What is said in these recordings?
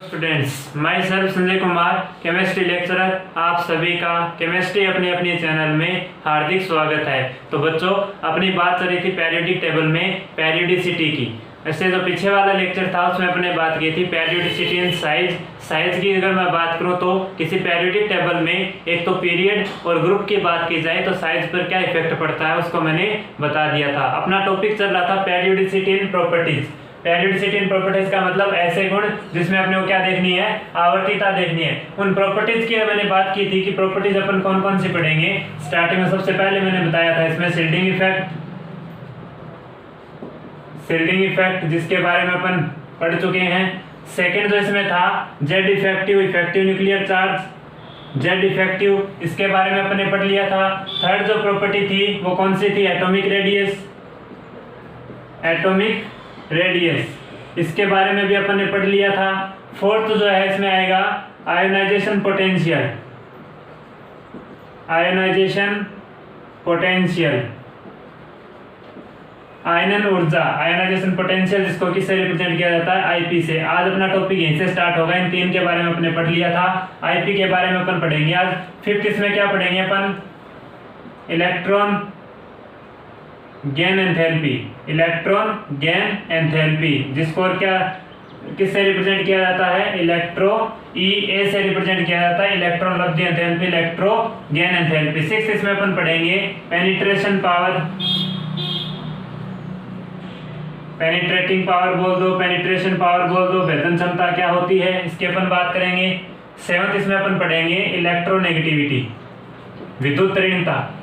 Students, my self Sanjay Kumar, chemistry lecturer, आप सभी का केमिस्ट्री अपने अपने चैनल में हार्दिक स्वागत है। तो बच्चों, अपनी बात चल रही थी पेरियोडिक टेबल में पेरियोडिसिटी की। ऐसे जो पीछे वाला लेक्चर था उसमें अपने बात की थी पेरियोडिसिटी इन साइज की अगर मैं बात करूं तो किसी पेरियोडिक टेबल में एक तो पीरियड और ग्रुप की बात की जाए तो साइज पर क्या इफेक्ट पड़ता है उसको मैंने बता दिया था। अपना टॉपिक चल रहा था पेरियोडिसिटी इन प्रॉपर्टीज। पेरियोडिसिटी इन प्रॉपर्टीज का मतलब ऐसे गुण जिसमें अपने को क्या देखनी है, आवर्तीता देखनी है। उन प्रॉपर्टीज की मैंने बात की थी कि प्रॉपर्टीज अपन कौन कौन सी पढ़ेंगे। स्टार्टिंग में सबसे पहले मैंने बताया था इसमें शील्डिंग इफेक्ट जिसके बारे में अपन पढ़ चुके हैं। सेकंड जो इसमें था Z effective nuclear charge, Z effective, इसके बारे में अपन ने पढ़ लिया था। थर्ड जो प्रॉपर्टी थी वो कौन सी थी, एटॉमिक रेडियस, इसके बारे में भी अपन ने पढ़ लिया था। फोर्थ जो है इसमें आएगा आयोनाइजेशन पोटेंशियल, आयनन ऊर्जा, आयोनाइजेशन पोटेंशियल, जिसको किससे रिप्रेजेंट किया जाता है, आईपी से। आज अपना टॉपिक यहीं से स्टार्ट होगा। इन तीन के बारे में अपने पढ़ लिया था। आईपी के बारे में अपन पढ़ेंगे आज। फिफ्थ इसमें क्या पढ़ेंगे अपन, इलेक्ट्रॉन गेन एंथैल्पी, जिसको और क्या किससे रिप्रेजेंट किया जाता है, इलेक्ट्रो ई से रिप्रेजेंट किया जाता है, इलेक्ट्रॉन लब्धि enthalpy, electro gain enthalpy. Six इसमें अपन पढ़ेंगे पेनिट्रेटिंग पावर बोल दो, भेदन क्षमता क्या होती है, इसकी अपन बात करेंगे। सेवंथ इसमें अपन पढ़ेंगे इलेक्ट्रोनेगेटिविटी, विद्युत ऋणता,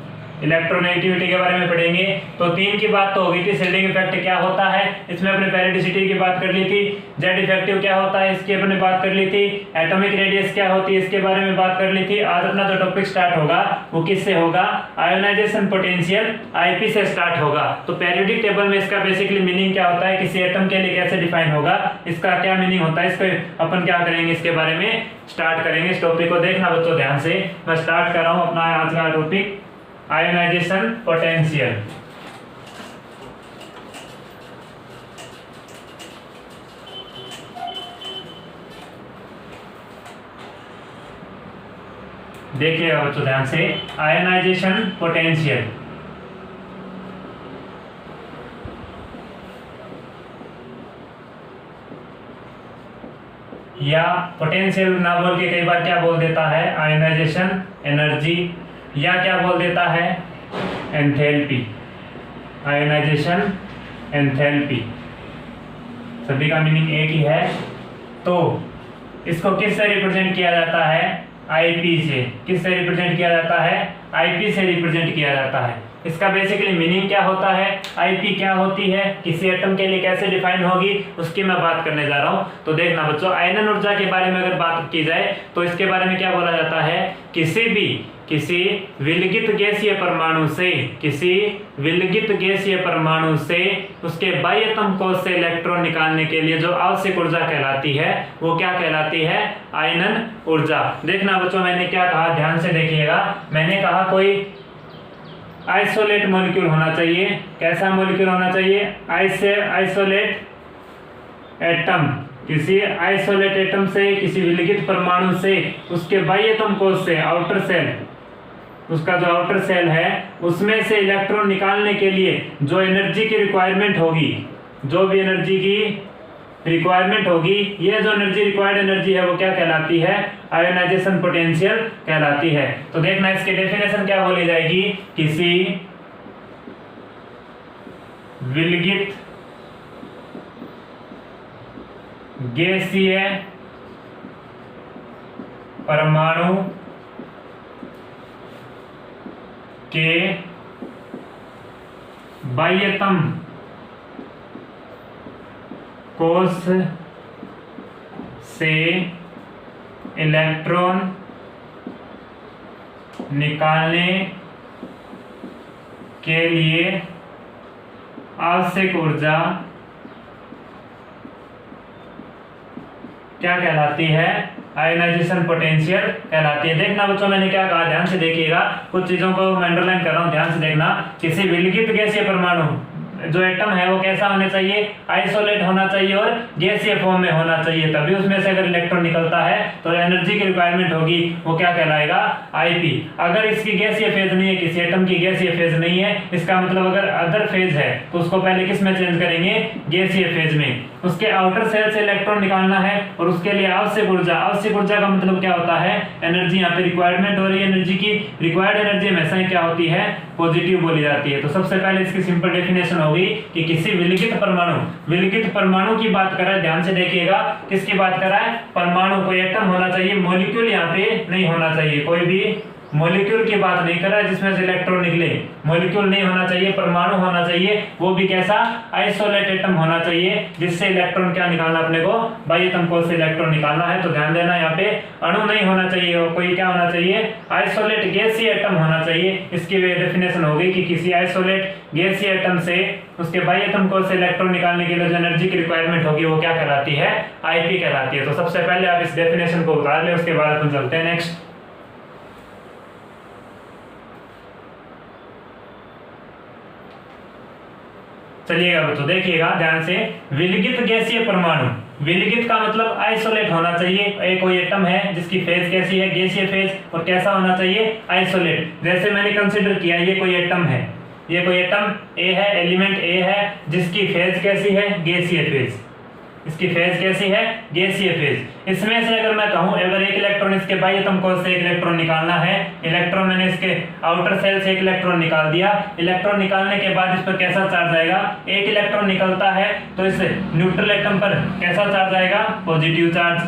इलेक्ट्रोनेगेटिविटी के बारे में पढ़ेंगे। तो तीन की बात तो हो गई थी। शील्डिंग इफेक्ट क्या होता है, इसमें अपने पेरियोडिसिटी की बात कर ली थी। जेड इफेक्टिव क्या होता है, इसकी अपने बात कर ली थी। एटॉमिक रेडियस क्या होती है, इसके बारे में बात कर ली थी। आज अपना जो टॉपिक स्टार्ट होगा वो किससे होगा, आयोनाइजेशन पोटेंशियल, आईपी से स्टार्ट होगा। तो पेरियोडिक टेबल में इसका बेसिकली मीनिंग क्या होता है, किसी एटम के लिए कैसे डिफाइन होगा, इसका क्या मीनिंग होता है, इसको अपन क्या करेंगे, इसके बारे में स्टार्ट करेंगे। इस टॉपिक को देखना बच्चों ध्यान से। मैं स्टार्ट कर रहा हूँ अपना आज का टॉपिक, आयोनाइजेशन पोटेंशियल। देखिएगा बच्चों ध्यान से, आयोनाइजेशन पोटेंशियल या पोटेंशियल ना बोल के कई बार क्या बोल देता है, आयोनाइजेशन एनर्जी, या क्या बोल देता है, एंथैल्पी, आयोनाइजेशन एंथैल्पी, सभी का मीनिंग एक ही है। तो इसको किससे रिप्रेजेंट किया जाता है, आईपी से। किससे रिप्रेजेंट किया जाता है, आईपी से रिप्रेजेंट किया जाता है। इसका बेसिकली मीनिंग क्या होता है, आईपी क्या होती है, किसी एटम के लिए कैसे डिफाइन होगी, उसकी मैं बात करने जा रहा हूं। तो देखना बच्चों, आयनन ऊर्जा के बारे में अगर बात की जाए तो इसके बारे में क्या बोला जाता है, किसी विलगित गैसीय परमाणु से उसके बाह्यतम कोश से इलेक्ट्रॉन निकालने के लिए जो आवश्यक ऊर्जा कहलाती है वो क्या कहलाती है, आयनन ऊर्जा। देखना बच्चों, मैंने क्या कहा, ध्यान से देखिएगा। मैंने कहा कोई आइसोलेट मॉलिक्यूल होना चाहिए। कैसा मॉलिक्यूल होना चाहिए, आइसोलेट एटम, किसी आइसोलेट एटम से, किसी विलगित परमाणु से उसके बाह्यतम कोश से, आउटर सेल, उसका जो आउटर सेल है उसमें से इलेक्ट्रॉन निकालने के लिए जो एनर्जी की रिक्वायरमेंट होगी, जो भी एनर्जी की रिक्वायरमेंट होगी, ये जो रिक्वायर्ड एनर्जी है वो क्या कहलाती है, आयोनाइजेशन पोटेंशियल कहलाती है। तो देखना इसकी डेफिनेशन क्या बोली जाएगी, किसी विलगित गैसीय परमाणु के बाह्यतम कोश से इलेक्ट्रॉन निकालने के लिए आवश्यक ऊर्जा क्या कहलाती है, आयोनाइजेशन पोटेंशियल कहलाती है। देखना बच्चों, मैंने क्या कहा, ध्यान से देखिएगा। कुछ चीजों को मैं अंडरलाइन कर रहा हूं, ध्यान से देखना। किसी विलगित गैसीय परमाणु जो एटम है वो कैसा होना चाहिए, आइसोलेट होना चाहिए और गैसीय फॉर्म में होना चाहिए, तभी उसमें से अगर इलेक्ट्रॉन निकलता है तो एनर्जी की रिक्वायरमेंट होगी, वो क्या कहलाएगा, Ip। अगर इसकी गैसीय फेज नहीं है, किसी एटम की गैसीय फेज नहीं है, इसका मतलब अगर अदर फेज है तो उसको पहले किस में चेंज करेंगे, गैसीय फेज में। उसके आउटर सेल से इलेक्ट्रॉन निकालना है और उसके लिए आवश्यक ऊर्जा का मतलब क्या होता है, एनर्जी। यहाँ पे रिक्वायरमेंट हो रही है एनर्जी की, रिक्वायर्ड एनर्जी हमेशा क्या होती है, पॉजिटिव बोली जाती है। तो सबसे पहले इसकी सिंपल डेफिनेशन होगी कि किसी विलगित परमाणु की बात कर रहा है, ध्यान से देखिएगा, किसकी बात कर रहा है, परमाणु। कोई एटम होना चाहिए, मॉलिक्यूल यहाँ पे नहीं होना चाहिए, कोई भी मॉलिक्यूल की बात नहीं कर रहा है जिसमें से इलेक्ट्रॉन निकले, मॉलिक्यूल नहीं होना चाहिए, परमाणु होना चाहिए, वो भी कैसा, आइसोलेट एटम होना चाहिए, जिससे इलेक्ट्रॉन क्या निकालना, अपने को बाह्यतम कोश से इलेक्ट्रॉन निकालना है। तो ध्यान देना, यहाँ पे अणु नहीं होना चाहिए, और कोई क्या होना चाहिए, आइसोलेट गैसीय एटम होना चाहिए। इसकी डेफिनेशन होगी कि किसी आइसोलेट गैसीय एटम से उसके बाह्यतम कोश से इलेक्ट्रॉन निकालने के लिए जो एनर्जी की रिक्वायरमेंट होगी वो क्या कहलाती है, Ip कहलाती है। तो सबसे पहले आप इस डेफिनेशन को उतार ले, उसके बाद अपन चलते हैं नेक्स्ट। चलिएगा बच्चों, देखिएगा ध्यान से, विलगित गैसीय परमाणु, विलगित का मतलब आइसोलेट होना चाहिए। एक कोई एटम है जिसकी फेज कैसी है, गैसीय फेज, और कैसा होना चाहिए, आइसोलेट। जैसे मैंने कंसीडर किया ये कोई एटम है, ये कोई एटम ए है, एलिमेंट ए है, जिसकी फेज कैसी है, गैसीय फेज। इसकी फेज कैसी है, गैसीय फेज। इसमें से अगर मैं कहूं, अगर एक इलेक्ट्रॉन इसके बाह्यतम कोश से एक इलेक्ट्रॉन निकालना है, इलेक्ट्रॉन मैंने इसके आउटर सेल से एक इलेक्ट्रॉन निकाल दिया, इलेक्ट्रॉन निकालने के बाद इस पर कैसा चार्ज आएगा, एक इलेक्ट्रॉन निकलता है तो इस न्यूट्रल एटम पर कैसा चार्ज आएगा, पॉजिटिव चार्ज।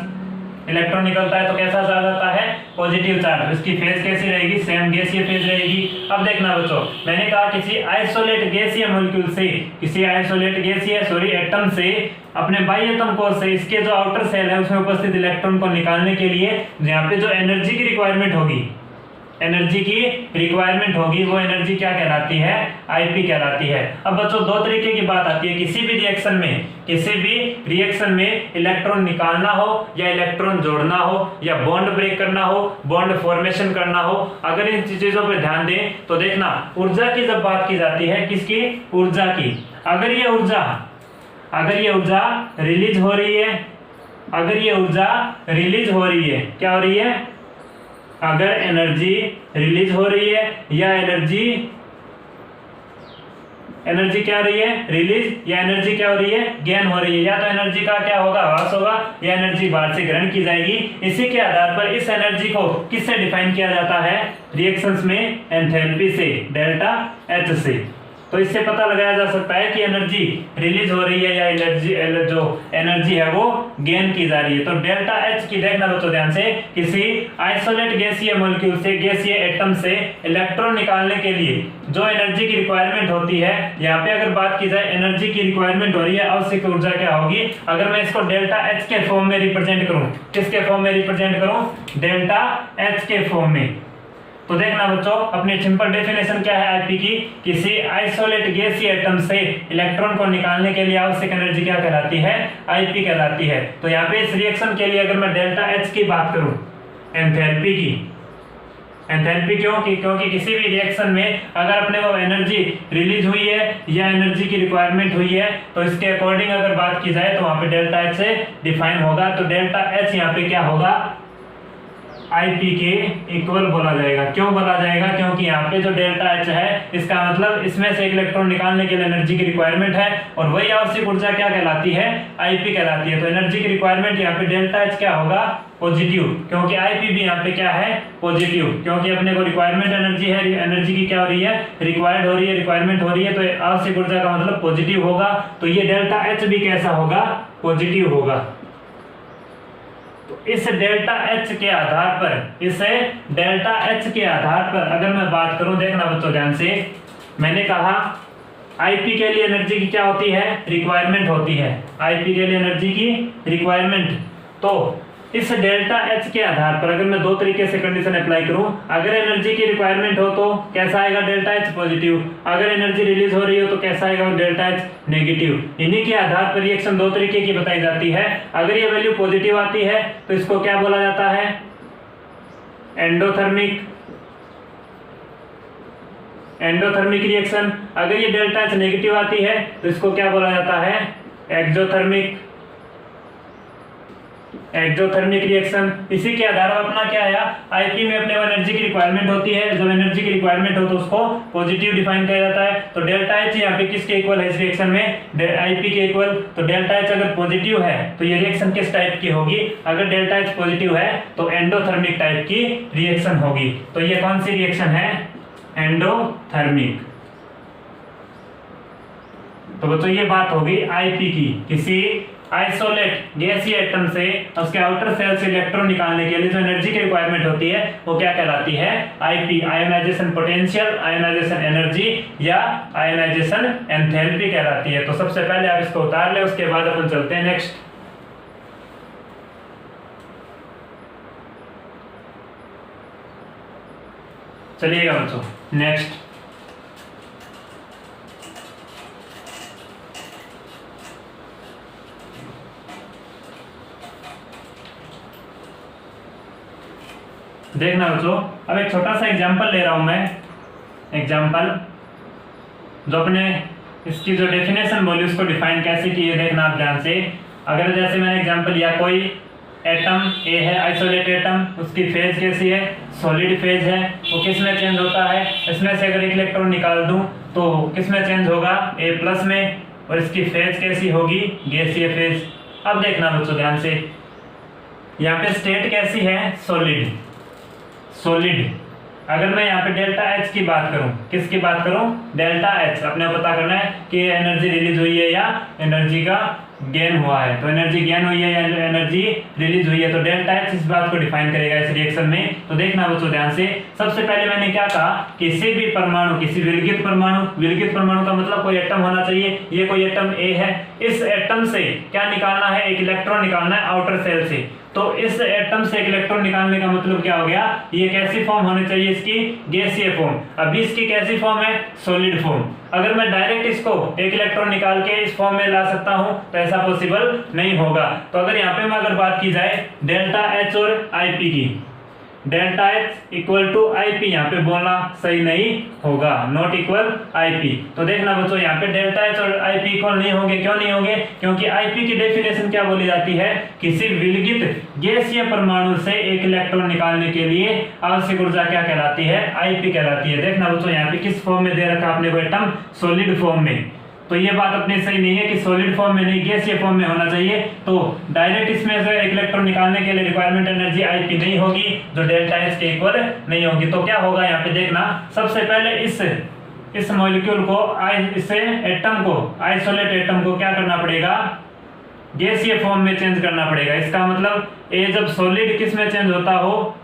इलेक्ट्रॉन निकलता है तो कैसा चार्ज आता है, पॉजिटिव चार्ज। इसकी फेज कैसी रहेगी, सेम गैसीय फेज रहेगी। अब देखना बच्चों, मैंने कहा किसी आइसोलेट गैसीय मॉलिक्यूल से, किसी आइसोलेट गैसीय एटम से अपने बाह्यतम कोश से इसके जो आउटर सेल है उसमें उपस्थित इलेक्ट्रॉन को निकालने के लिए यहाँ पे जो एनर्जी की रिक्वायरमेंट होगी, वो एनर्जी क्या कहलाती है, Ip कहलाती है। अब बच्चों दो तरीके की बात आती है, किसी भी रिएक्शन में इलेक्ट्रॉन निकालना हो या इलेक्ट्रॉन जोड़ना हो या बॉन्ड ब्रेक करना हो, बॉन्ड फॉर्मेशन करना हो। अगर इन चीजों पर ध्यान दें तो देखना, ऊर्जा की जब बात की जाती है, किसकी, ऊर्जा की, अगर ये ऊर्जा रिलीज हो रही है, क्या हो रही है, अगर एनर्जी रिलीज हो रही है या एनर्जी क्या हो रही है, रिलीज, या एनर्जी क्या हो रही है, गेन हो रही है, या तो एनर्जी का क्या होगा, ह्रास होगा, या एनर्जी बाहर से ग्रहण की जाएगी। इसी के आधार पर इस एनर्जी को किससे डिफाइन किया जाता है, रिएक्शंस में एंथैल्पी से, डेल्टा H से। तो इससे पता लगाया जा सकता है कि एनर्जी रिलीज हो रही है या एनर्जी है वो गेन की जा रही है। तो डेल्टा H की देखना बच्चों ध्यान से, किसी आइसोलेट गैसीय मॉलिक्यूल से, गैसीय एटम से इलेक्ट्रॉन निकालने के लिए जो एनर्जी की रिक्वायरमेंट होती है, यहाँ पे अगर बात की जाए एनर्जी की रिक्वायरमेंट हो रही है, आवश्यक ऊर्जा क्या होगी, अगर मैं इसको डेल्टा H के फॉर्म में रिप्रेजेंट करूं, किसके फॉर्म में रिप्रेजेंट करूं, डेल्टा H के फॉर्म में। तो देखना बच्चों, अपनी सिंपल डेफिनेशन क्या है Ip की, किसी आइसोलेट गैसीय एटम से इलेक्ट्रॉन को निकालने के लिए आवश्यक एनर्जी क्या कहलाती है, Ip कहलाती है। तो यहाँ पे इस रिएक्शन के लिए अगर मैं डेल्टा H की बात करूं, एंथैल्पी क्योंकि किसी भी रिएक्शन में अगर अपने को एनर्जी रिलीज हुई है या एनर्जी की रिक्वायरमेंट हुई है, तो इसके अकॉर्डिंग अगर बात की जाए तो वहां पे डेल्टा H से डिफाइन होगा। तो डेल्टा H यहाँ पे क्या होगा, Ip के इक्वल बोला जाएगा। क्यों बोला जाएगा, क्योंकि यहाँ पे जो डेल्टा H है, इसका मतलब इसमें से एक इलेक्ट्रॉन निकालने के लिए एनर्जी की रिक्वायरमेंट है, और वही आवश्यक ऊर्जा क्या कहलाती है, Ip कहलाती है। तो एनर्जी की रिक्वायरमेंट यहाँ पे डेल्टा H क्या होगा, पॉजिटिव, क्योंकि Ip भी यहाँ पे क्या है, पॉजिटिव, क्योंकि अपने को रिक्वायरमेंट एनर्जी है, एनर्जी की क्या हो रही है, रिक्वायर्ड हो रही है, रिक्वायरमेंट हो रही है, तो आवश्यक ऊर्जा का मतलब पॉजिटिव होगा। तो ये डेल्टा H भी कैसा होगा, पॉजिटिव होगा। इस डेल्टा H के आधार पर अगर मैं बात करूं, देखना बच्चों ध्यान से, मैंने कहा Ip के लिए एनर्जी की क्या होती है, रिक्वायरमेंट होती है, Ip के लिए एनर्जी की रिक्वायरमेंट। तो इस डेल्टा H के आधार पर अगर मैं दो तरीके से कंडीशन अप्लाई करूं, अगर एनर्जी की रिक्वायरमेंट हो तो कैसा आएगा, डेल्टा H पॉजिटिव, अगर एनर्जी रिलीज हो रही हो तो कैसा आएगा, डेल्टा H नेगेटिव। इन्हीं के आधार पर रिएक्शन दो तरीके की बताई जाती है। अगर ये वैल्यू पॉजिटिव आती है तो इसको क्या बोला जाता है, एंडोथर्मिक, एंडोथर्मिक रिएक्शन। अगर ये डेल्टा एच नेगेटिव आती है तो इसको क्या बोला जाता है, एक्सोथर्मिक रिएक्शन। इसी के आधार पर अपना क्या आया, आईपी में अपने एनर्जी की रिक्वायरमेंट होती है, जब एनर्जी की रिक्वायरमेंट हो तो उसको पॉजिटिव डिफाइन किया जाता है। तो डेल्टा एच यहाँ पे किसके इक्वल है इस रिएक्शन में, आईपी के इक्वल। तो डेल्टा एच अगर पॉजिटिव है तो ये रिएक्शन किस टाइप की होगी, अगर डेल्टा एच पॉजिटिव है तो एंडोथर्मिक टाइप की रिएक्शन होगी। तो ये कौन सी रिएक्शन है, एंडोथर्मिक। तो बच्चों ये बात होगी आईपी की, किसी आइसोलेट गैसीय एटम से उसके आउटर सेल से इलेक्ट्रॉन निकालने के लिए जो एनर्जी की रिक्वायरमेंट होती है वो क्या कहलाती है, IP, ionization potential, ionization energy या आयोनाइजेशन एंथैल्पी कहलाती है। तो सबसे पहले आप इसको उतार ले, उसके बाद अपन चलते हैं नेक्स्ट। चलिएगा बच्चों नेक्स्ट। देखना बच्चों, अब एक छोटा सा एग्जांपल ले रहा हूं मैं, एग्जांपल जो अपने इसकी जो डेफिनेशन बोली उसको डिफाइन कैसे की है देखना आप ध्यान से। अगर जैसे मैंने एग्जांपल लिया, कोई एटम ए है, आइसोलेट एटम, उसकी फेज कैसी है, सॉलिड फेज है, वो किस में चेंज होता है, इसमें से अगर एक इलेक्ट्रॉन निकाल दूं तो किस में चेंज होगा, ए प्लस में, और इसकी फेज कैसी होगी, गैसीय फेज। अब देखना बच्चों ध्यान से, यहाँ पे स्टेट कैसी है, सॉलिड। अगर मैं यहाँ पे डेल्टा एच की बात करूं, किसकी बात करूं, डेल्टा एच, अपने पता करना है कि एनर्जी रिलीज हुई है या एनर्जी का गेन हुआ है। तो एनर्जी गेन हुई है या एनर्जी रिलीज हुई है, तो डेल्टा एच इस बात को डिफाइन करेगा इस रिएक्शन में। तो देखना बच्चों ध्यान से, सबसे पहले मैंने क्या कहा, किसी भी परमाणु, किसी विलगित परमाणु का मतलब कोई एटम होना चाहिए। ये कोई एटम ए है, इस एटम से क्या निकालना है, एक इलेक्ट्रॉन निकालना है आउटर सेल से। तो इस एटम से एक इलेक्ट्रॉन निकालने का मतलब क्या हो गया, ये कैसी फॉर्म होनी चाहिए इसकी, गैसीय फॉर्म। अभी इसकी कैसी फॉर्म है, सॉलिड फॉर्म। अगर मैं डायरेक्ट इसको एक इलेक्ट्रॉन निकाल के इस फॉर्म में ला सकता हूं तो ऐसा पॉसिबल नहीं होगा। तो अगर यहाँ पे मैं अगर बात की जाए डेल्टा एच और आईपी की, delta H equal to IP, यहाँ पे बोलना सही नहीं होगा, नॉट इक्वल आईपी। तो देखना बच्चों, यहाँ पे डेल्टा एच और आईपी इक्वल नहीं होंगे। क्यों नहीं होंगे, क्योंकि आईपी की डेफिनेशन क्या बोली जाती है, किसी विलगित गैसीय परमाणु से एक इलेक्ट्रॉन निकालने के लिए आवश्यक ऊर्जा क्या कहलाती है, आईपी कहलाती है। देखना बच्चों, यहाँ पे किस फॉर्म में दे रखा आपने को एटम, सॉलिड फॉर्म में। तो ये बात अपनी सही नहीं है कि सॉलिड फॉर्म में नहीं, गैसीय फॉर्म में होना चाहिए। तो डायरेक्ट इसमें से एक इलेक्ट्रॉन निकालने के लिए रिक्वायरमेंट एनर्जी आईपी नहीं होगी, जो डेल्टा एच के इक्वल नहीं होगी। तो क्या होगा यहाँ पे देखना, सबसे पहले इस मॉलिक्यूल को, इसे एटम को, आइसोलेट एटम को क्या करना पड़ेगा, गैसीय फॉर्म में चेंज करना पड़ेगा। इसका मतलब ए जब सॉलिड किस में चेंज होता हो,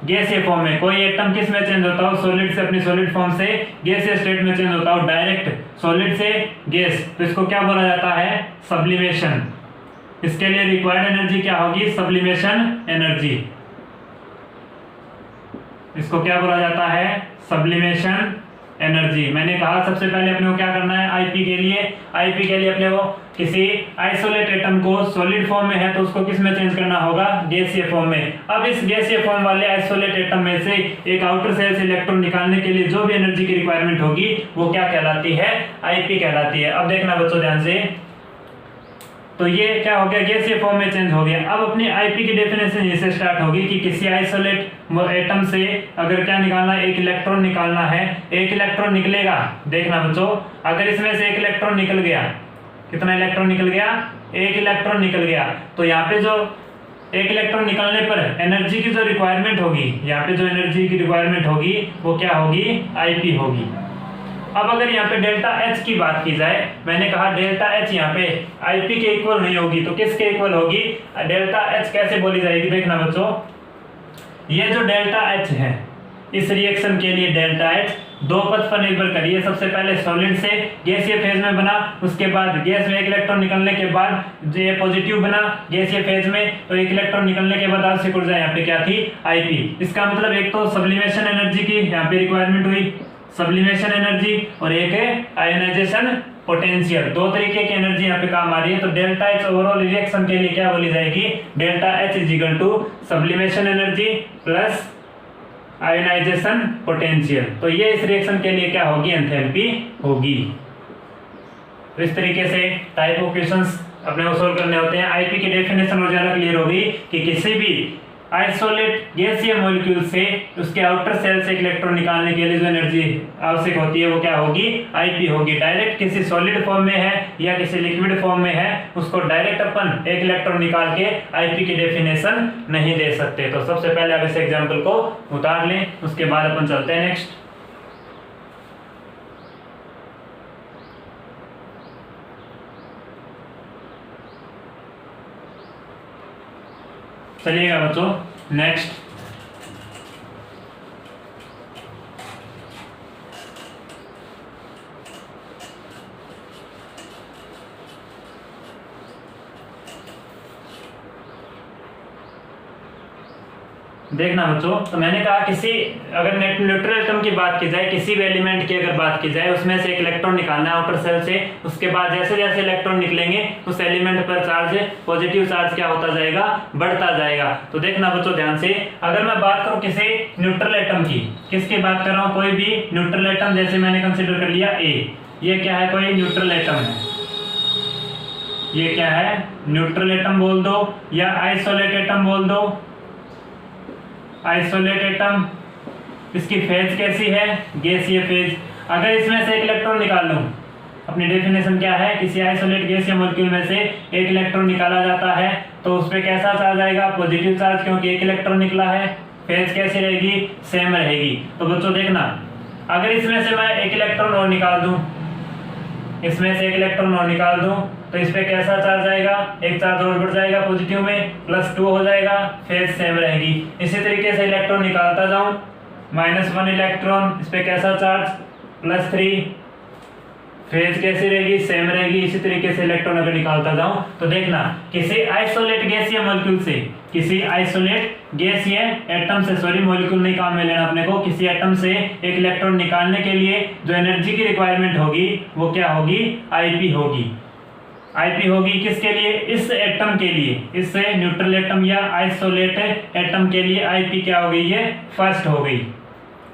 गैसीय फॉर्म में, कोई एटम किस में चेंज होता हो, सॉलिड से अपनी सॉलिड फॉर्म से गैसीय स्टेट में चेंज होता हो, डायरेक्ट सॉलिड से गैस, तो इसको क्या बोला जाता है, सब्लिमेशन। इसके लिए रिक्वायर्ड एनर्जी क्या होगी, सब्लिमेशन एनर्जी। इसको क्या बोला जाता है, सब्लिमेशन एनर्जी। मैंने कहा सबसे पहले अपने को क्या करना है, आईपी के लिए अपने को किसी आइसोलेट एटम को सॉलिड फॉर्म में है तो उसको किस में चेंज करना होगा, गैसीय फॉर्म में। अब इस गैसीय फॉर्म वाले आइसोलेट एटम में से एक आउटर सेल से इलेक्ट्रॉन निकालने के लिए जो भी एनर्जी की रिक्वायरमेंट होगी वो क्या कहलाती है, आईपी कहलाती है। अब देखना बच्चों ध्यान से, तो ये क्या हो गया, गैसीय फॉर्म में चेंज हो गया। अब अपनी आईपी की डेफिनेशन इससे स्टार्ट होगी कि किसी आइसोलेट एटम से अगर क्या निकालना है, एक इलेक्ट्रॉन निकालना है, एक इलेक्ट्रॉन निकलेगा। देखना बच्चों, अगर इसमें से एक इलेक्ट्रॉन निकल गया, कितना इलेक्ट्रॉन निकल गया, एक इलेक्ट्रॉन निकल गया, तो यहाँ पे जो एक इलेक्ट्रॉन निकलने पर एनर्जी की जो रिक्वायरमेंट होगी, यहाँ पे जो एनर्जी की रिक्वायरमेंट होगी वो क्या होगी, आईपी होगी। अब अगर यहाँ पे डेल्टा एच की बात की जाए, मैंने कहा डेल्टा एच यहाँ पे आईपी के इक्वल नहीं होगी, तो किसके इक्वल होगी, डेल्टा एच कैसे बोली जाएगी। देखना बच्चों, ये जो डेल्टा एच है इस रिएक्शन के लिए डेल्टा एच दो पद पर निर्भर करिए। सबसे पहले सॉलिड से गैसीय फेज में बना, उसके बाद गैस में एक इलेक्ट्रॉन निकलने के बाद ये पॉजिटिव बना गैसीय फेज में, तो एक इलेक्ट्रॉन निकलने के बाद आवश्यक ऊर्जा यहाँ पे क्या थी, आईपी। इसका मतलब एक तो सब्लिमेशन एनर्जी की यहाँ पे रिक्वायरमेंट हुई, सब्लिमेशन एनर्जी, और एक है आयोनाइजेशन पोटेंशियल। दो तरीके की एनर्जी यहाँ पे काम आ रही है। तो डेल्टा एच ओवरऑल रिएक्शन के लिए क्या बोली जाएगी, delta H is equal to sublimation energy plus ionization potential. तो ये इस रिएक्शन के लिए क्या होगी, एंथैल्पी होगी। तो इस तरीके से टाइप ऑफ क्वेश्चंस अपने को सोल्व करने होते हैं। आईपी की डेफिनेशन और ज्यादा क्लियर होगी कि किसी भी आइसोलेट गैसीय मॉलिक्यूल से उसके आउटर सेल से इलेक्ट्रॉन निकालने के लिए जो एनर्जी आवश्यक होती है वो क्या होगी, आईपी होगी। डायरेक्ट किसी सॉलिड फॉर्म में है या किसी लिक्विड फॉर्म में है, उसको डायरेक्ट अपन एक इलेक्ट्रॉन निकाल के आईपी की डेफिनेशन नहीं दे सकते। तो सबसे पहले आप इस एग्जाम्पल को उतार लें, उसके बाद अपन चलते हैं नेक्स्ट। चलिएगा बच्चों नेक्स्ट। देखना बच्चों, तो मैंने कहा किसी अगर न्यूट्रल एटम की बात की जाए, किसी भी एलिमेंट की अगर बात की जाए, उसमें से एक इलेक्ट्रॉन निकालना है आउटर सेल से। उसके बाद जैसे जैसे इलेक्ट्रॉन निकलेंगे उस एलिमेंट पर चार्ज, पॉजिटिव चार्ज क्या होता जाएगा, बढ़ता जाएगा। तो देखना बच्चों ध्यान से, अगर मैं बात करूं किसी न्यूट्रल एटम की, किसकी बात कर रहा हूं, कोई भी न्यूट्रल एटम, जैसे मैंने कंसिडर कर लिया ए, ये क्या है, कोई न्यूट्रल एटम है, ये क्या है, न्यूट्रल एटम बोल दो या आइसोलेट एटम बोल दो, आइसोलेट एटम। इसकी फेज कैसी है, गैसीय फेज। अगर इसमें से एक इलेक्ट्रॉन निकाल लूं, अपनी डेफिनेशन क्या है, किसी आइसोलेट गैसीय मॉलिक्यूल में से एक इलेक्ट्रॉन निकाला जाता है तो उस पे कैसा चार्ज आएगा, पॉजिटिव चार्ज, क्योंकि एक इलेक्ट्रॉन निकला है। फेज कैसी रहेगी, सेम रहेगी। तो बच्चों देखना, अगर इसमें से मैं एक इलेक्ट्रॉन और निकाल दूं, इसमें से एक इलेक्ट्रॉन और निकाल दूं तो इस पे कैसा चार्ज आएगा, एक चार्ज और बढ़ जाएगा पॉजिटिव में, +2 हो जाएगा, फेज सेम रहेगी। इसी तरीके से इलेक्ट्रॉन निकालता जाऊं, -1 इलेक्ट्रॉन, इस पे कैसा चार्ज, +3, फेज कैसी रहेगी, सेम रहेगी। इसी तरीके से इलेक्ट्रॉन अगर निकालता जाऊं तो देखना, किसी आइसोलेट गैसीय मॉलिक्यूल से, किसी आइसोलेट गैसीय एटम से, सॉरी मॉलिक्यूल नहीं काम में लेना अपने को, किसी एटम से एक इलेक्ट्रॉन निकालने के लिए जो एनर्जी की रिक्वायरमेंट होगी वो क्या होगी, आईपी होगी। आईपी होगी किसके लिए, इस एटम के लिए, इस न्यूट्रल एटम या आइसोलेट एटम के लिए आईपी क्या हो गई, ये फर्स्ट हो गई।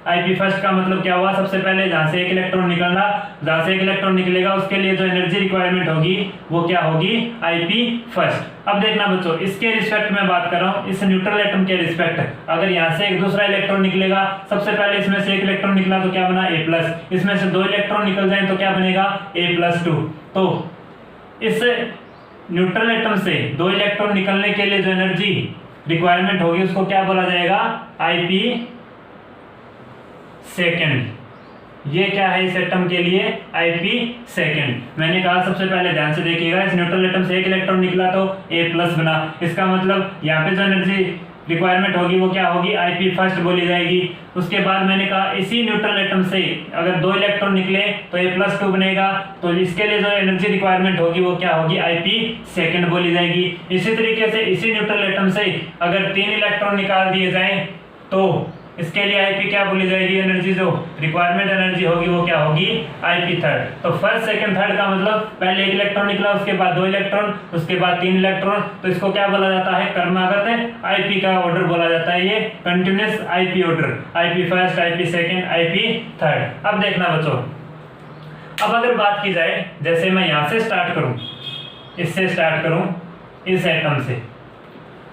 आईपी फर्स्ट का मतलब क्या हुआ, सबसे पहले जहां से एक इलेक्ट्रॉन निकलना, जहां से एक इलेक्ट्रॉन निकलेगा उसके लिए जो एनर्जी रिक्वायरमेंट होगी वो क्या होगी, आईपी फर्स्ट। अब देखना बच्चों, इसके रिस्पेक्ट में बात कर रहा हूं, इस न्यूट्रल एटम के रिस्पेक्ट, अगर यहाँ से एक दूसरा इलेक्ट्रॉन निकलेगा, सबसे पहले इसमें से एक इलेक्ट्रॉन निकला तो क्या बना, A+, इसमें से 2 इलेक्ट्रॉन निकल जाए तो क्या बनेगा, A+2। तो इस न्यूट्रल एटम से 2 इलेक्ट्रॉन निकलने के लिए जो एनर्जी रिक्वायरमेंट होगी उसको क्या बोला जाएगा, आईपी सेकेंड। ये क्या है इस एटम के लिए, आईपी सेकेंड। मैंने कहा सबसे पहले ध्यान से देखिएगा, इस न्यूट्रल एटम से एक इलेक्ट्रॉन निकला तो A+ बना, इसका मतलब यहाँ पे जो एनर्जी रिक्वायरमेंट होगी वो क्या होगी, आईपी फर्स्ट बोली जाएगी। उसके बाद मैंने कहा इसी न्यूट्रल एटम से अगर 2 इलेक्ट्रॉन निकले तो A+2 बनेगा, तो इसके लिए जो एनर्जी रिक्वायरमेंट होगी वो क्या होगी, आईपी सेकंड बोली जाएगी। इसी तरीके से इसी न्यूट्रल एटम से अगर 3 इलेक्ट्रॉन निकाल दिए जाएं तो इसके लिए आईपी क्या बोली जाएगी, एनर्जी जो रिक्वायरमेंट एनर्जी होगी वो क्या होगी, आईपी थर्ड। तो फर्स्ट सेकंड थर्ड का मतलब पहले एक इलेक्ट्रॉन निकला, उसके बाद 2 इलेक्ट्रॉन, उसके बाद 3 इलेक्ट्रॉन, तो इसको क्या बोला जाता है, क्रमागत आईपी का ऑर्डर बोला जाता है, ये continuous IP order, IP first, IP second, IP third. अब देखना बच्चों, अब अगर बात की जाए, जैसे मैं यहाँ से स्टार्ट करूं, इससे स्टार्ट करूं, इस एटम से,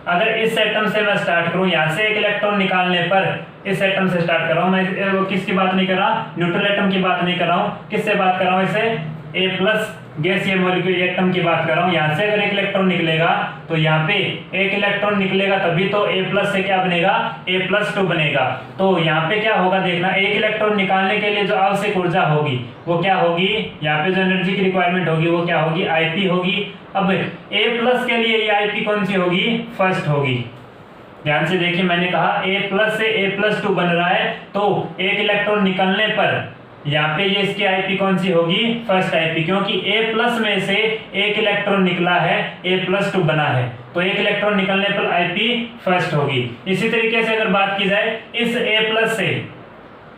अगर इस एटम से मैं स्टार्ट करूं, यहाँ से एक इलेक्ट्रॉन निकालने पर इस एटम से स्टार्ट कर रहा हूं मैं, किसकी बात नहीं कर रहा, न्यूट्रल एटम की बात नहीं कर रहा हूं, किससे बात कर रहा हूं, इसे A+ गैसीय मॉलिक्यूल एटम की बात कर रहा हूं। यहाँ से अगर एक इलेक्ट्रॉन निकलेगा तो यहाँ पे एक इलेक्ट्रॉन निकलेगा तभी तो A+ से क्या बनेगा, A+2 बनेगा। तो यहाँ पे क्या होगा देखना, एक इलेक्ट्रॉन निकालने के लिए जो आवश्यक ऊर्जा होगी वो क्या होगी, यहाँ पे जो एनर्जी की रिक्वायरमेंट होगी वो क्या होगी, आईपी होगी। अब A+ के लिए ये आईपी कौन सी होगी, फर्स्ट होगी। ध्यान से देखिए, मैंने कहा A+ से A+2 बन रहा है, तो एक इलेक्ट्रॉन निकलने पर यहाँ पे ये इसकी आईपी कौन सी होगी, फर्स्ट आईपी, क्योंकि A+ में से एक इलेक्ट्रॉन निकला है, A+2 बना है, तो एक इलेक्ट्रॉन निकलने पर आईपी फर्स्ट होगी। इसी तरीके से अगर बात की जाए, इस A+ से